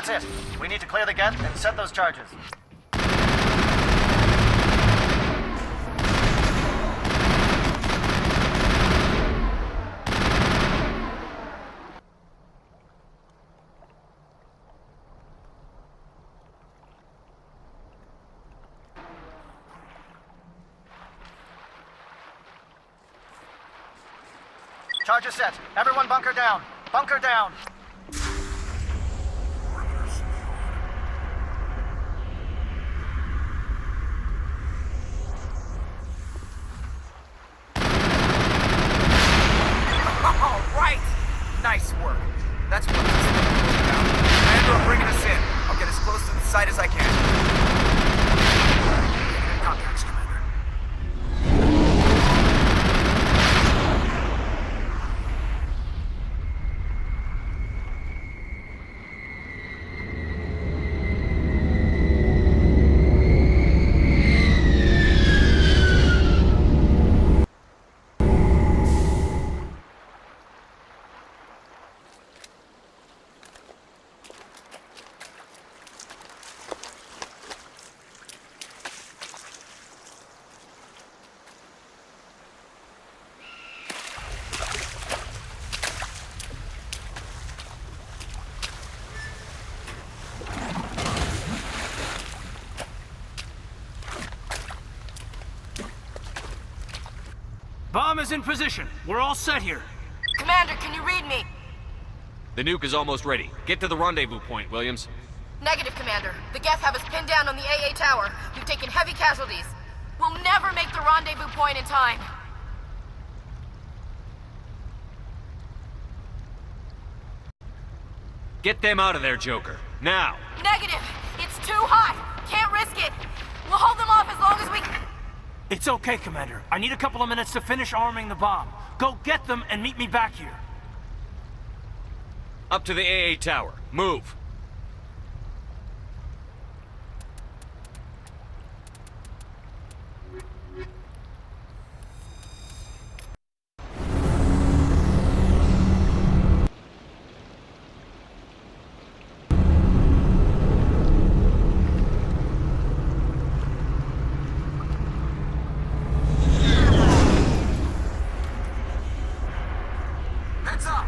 That's it. We need to clear the geth and set those charges. Charges set. Everyone bunker down. Bunker down. All right! Nice work. That's what this thing was about. Commander, bringing us in. I'll get as close to the site as I can. Contacts, Commander. Bomb is in position. We're all set here. Commander, can you read me? The nuke is almost ready. Get to the rendezvous point, Williams. Negative, Commander. The Geth have us pinned down on the AA tower. We've taken heavy casualties. We'll never make the rendezvous point in time. Get them out of there, Joker. Now! Negative! It's too hot! Can't risk it! We'll hold them off as long as we... It's okay, Commander. I need a couple of minutes to finish arming the bomb. Go get them and meet me back here. Up to the AA tower. Move! Heads up!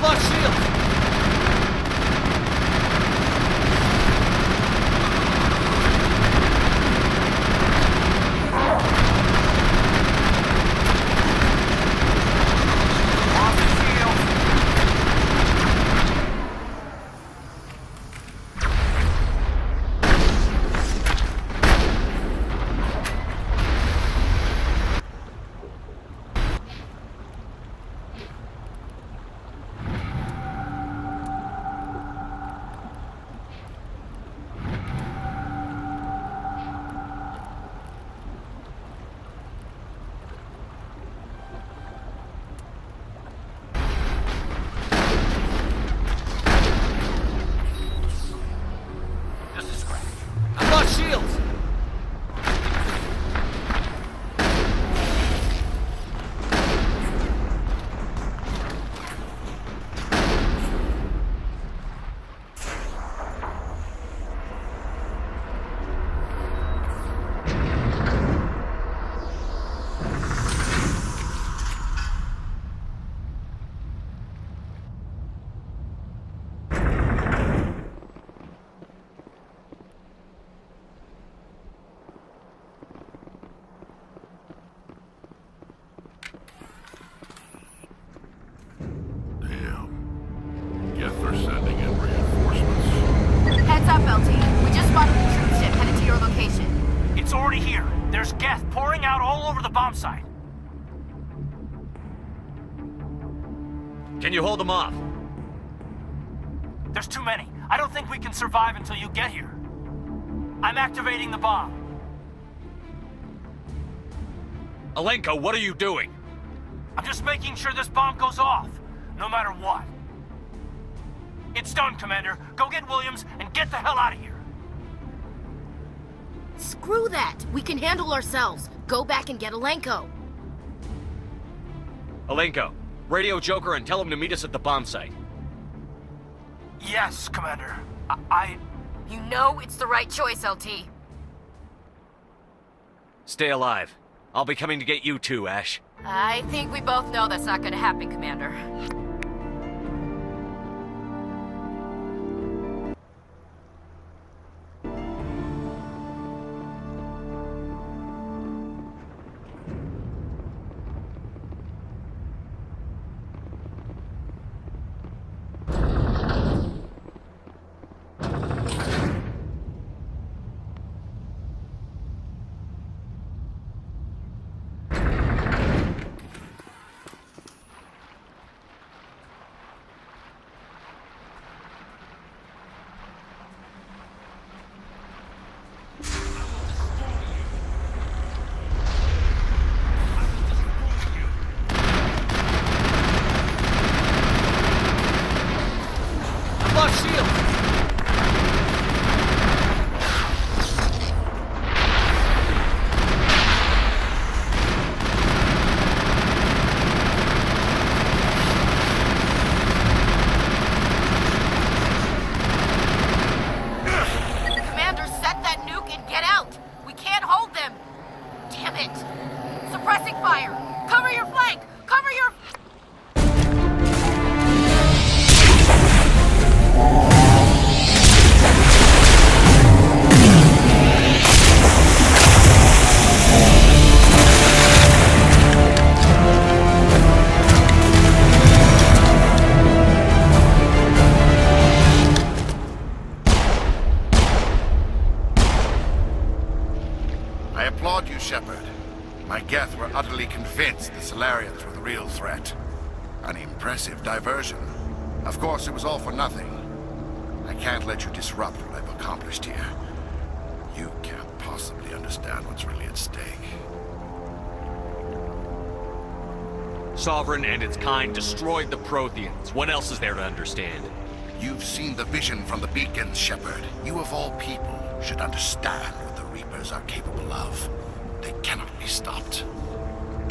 Lock shield! Off the shield! Just a scratch. I've lost shields! Damn. Geth are sending in reinforcements. Heads up, LT. We just spotted the troop ship headed to your location. It's already here. There's Geth pouring out all over the bomb site. Can you hold them off? There's too many. I don't think we can survive until you get here. I'm activating the bomb. Alenko, what are you doing? I'm just making sure this bomb goes off, no matter what. It's done, Commander. Go get Williams and get the hell out of here. Screw that! We can handle ourselves. Go back and get Alenko. Alenko, radio Joker and tell him to meet us at the bomb site. Yes, Commander. I... You know it's the right choice, LT. Stay alive. I'll be coming to get you too, Ash. I think we both know that's not gonna happen, Commander. Solarians were the real threat. An impressive diversion. Of course, it was all for nothing. I can't let you disrupt what I've accomplished here. You can't possibly understand what's really at stake. Sovereign and its kind destroyed the Protheans. What else is there to understand? You've seen the vision from the beacons, Shepard. You of all people should understand what the Reapers are capable of. They cannot be stopped.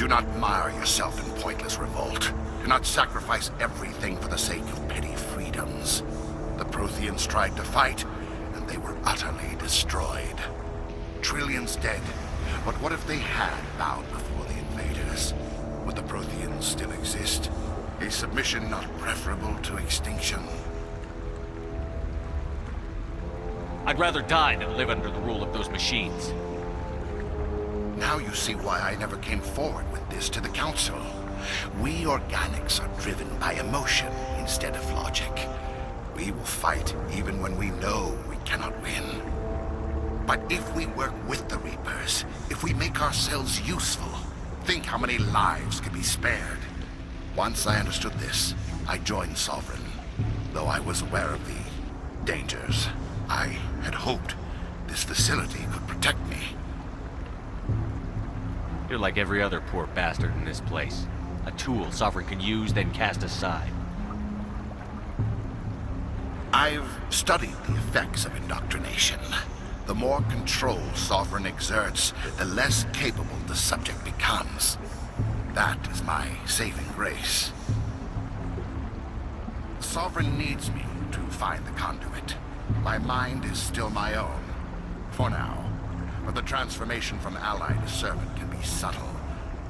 Do not mire yourself in pointless revolt. Do not sacrifice everything for the sake of petty freedoms. The Protheans tried to fight, and they were utterly destroyed. Trillions dead, but what if they had bowed before the invaders? Would the Protheans still exist? A submission not preferable to extinction? I'd rather die than live under the rule of those machines. Now you see why I never came forward with this to the Council. We organics are driven by emotion instead of logic. We will fight even when we know we cannot win. But if we work with the Reapers, if we make ourselves useful, think how many lives could be spared. Once I understood this, I joined Sovereign, though I was aware of the dangers. I had hoped this facility could protect me. You're like every other poor bastard in this place. A tool Sovereign can use, then cast aside. I've studied the effects of indoctrination. The more control Sovereign exerts, the less capable the subject becomes. That is my saving grace. Sovereign needs me to find the conduit. My mind is still my own, for now. But the transformation from ally to servant can be subtle.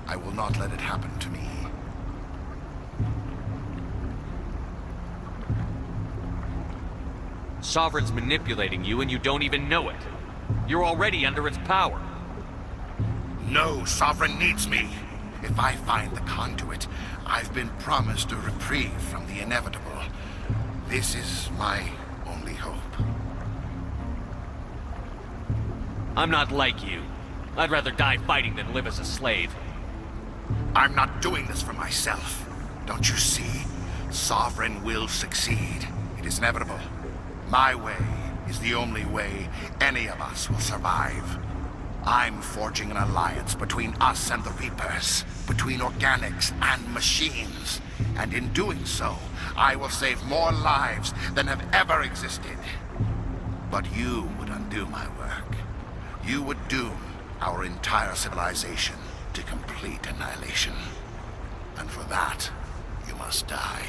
I will not let it happen to me. Sovereign's manipulating you and you don't even know it. You're already under its power. No, Sovereign needs me. If I find the conduit, I've been promised a reprieve from the inevitable. This is my only hope. I'm not like you. I'd rather die fighting than live as a slave. I'm not doing this for myself. Don't you see? Sovereign will succeed. It is inevitable. My way is the only way any of us will survive. I'm forging an alliance between us and the Reapers, between organics and machines. And in doing so, I will save more lives than have ever existed. But you would undo my work. You would doom our entire civilization to complete annihilation. And for that, you must die.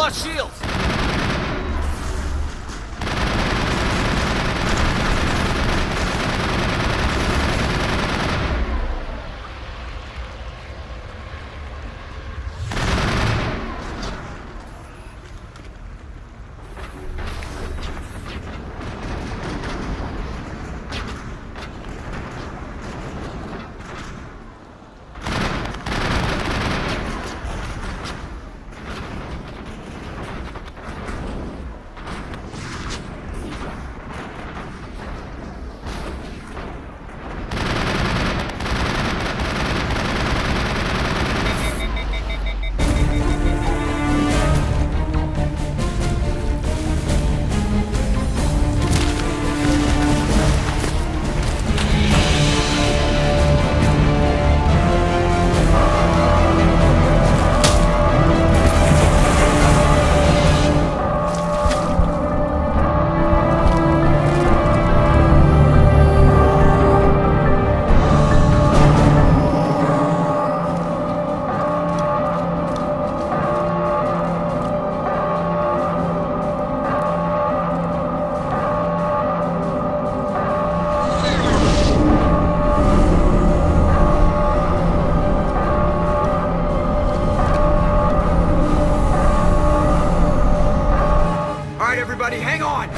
lost shields! Everybody, hang on!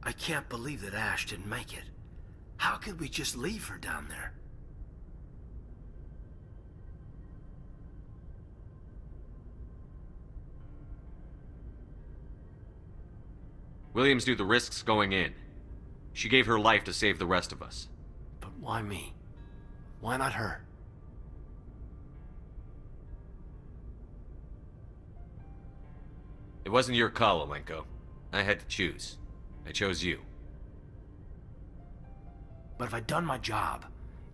I can't believe that Ash didn't make it. How could we just leave her down there? Williams knew the risks going in. She gave her life to save the rest of us. But why me? Why not her? It wasn't your call, Alenko. I had to choose. I chose you. But if I'd done my job,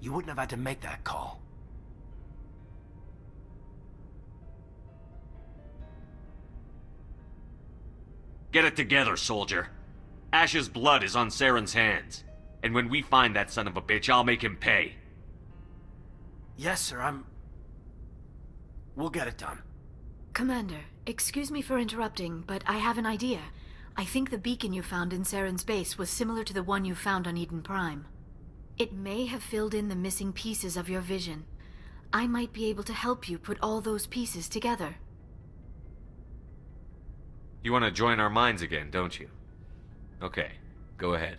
you wouldn't have had to make that call. Get it together, soldier. Ash's blood is on Saren's hands. And when we find that son of a bitch, I'll make him pay. Yes, sir, We'll get it done. Commander, excuse me for interrupting, but I have an idea. I think the beacon you found in Saren's base was similar to the one you found on Eden Prime. It may have filled in the missing pieces of your vision. I might be able to help you put all those pieces together. You want to join our minds again, don't you? Okay, go ahead.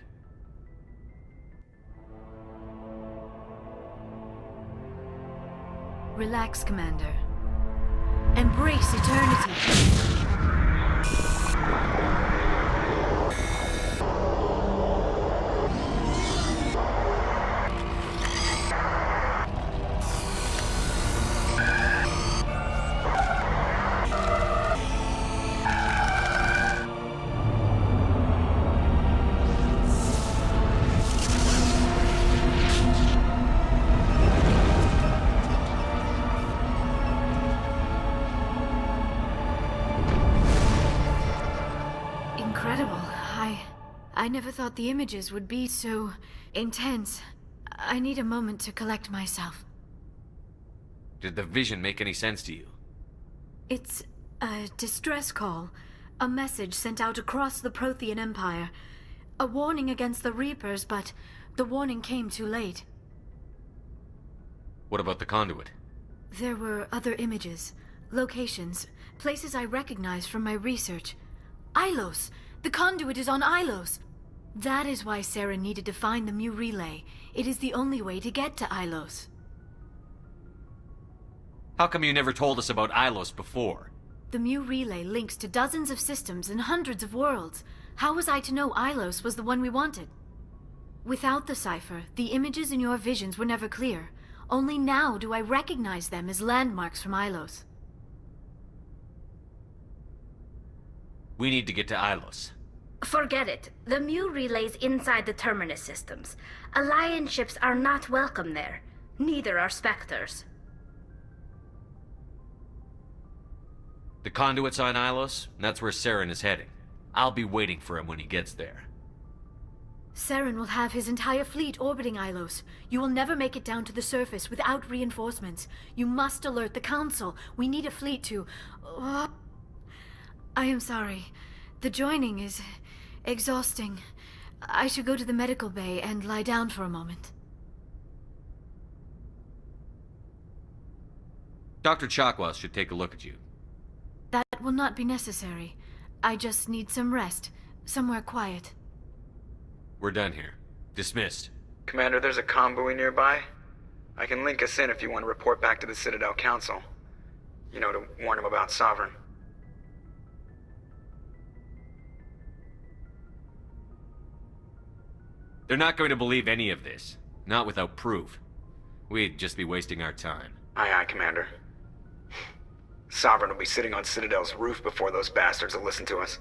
Relax, Commander. Embrace eternity. I never thought the images would be so intense. I need a moment to collect myself. Did the vision make any sense to you? It's a distress call. A message sent out across the Prothean Empire. A warning against the Reapers, but the warning came too late. What about the conduit? There were other images, locations, places I recognized from my research. Ilos! The conduit is on Ilos! That is why Saren needed to find the Mu relay. It is the only way to get to Ilos. How come you never told us about Ilos before? The Mu relay links to dozens of systems and hundreds of worlds. How was I to know Ilos was the one we wanted? Without the cipher, the images in your visions were never clear. Only now do I recognize them as landmarks from Ilos. We need to get to Ilos. Forget it. The Mu relay's inside the Terminus systems. Alliance ships are not welcome there. Neither are Spectres. The conduit's on Ilos, and that's where Saren is heading. I'll be waiting for him when he gets there. Saren will have his entire fleet orbiting Ilos. You will never make it down to the surface without reinforcements. You must alert the Council. We need a fleet to... I am sorry. The joining is exhausting. I should go to the medical bay and lie down for a moment. Dr. Chakwas should take a look at you. That will not be necessary. I just need some rest. Somewhere quiet. We're done here. Dismissed. Commander, there's a convoy nearby. I can link us in if you want to report back to the Citadel Council. You know, to warn them about Sovereign. They're not going to believe any of this. Not without proof. We'd just be wasting our time. Aye, aye, Commander. Sovereign will be sitting on Citadel's roof before those bastards will listen to us.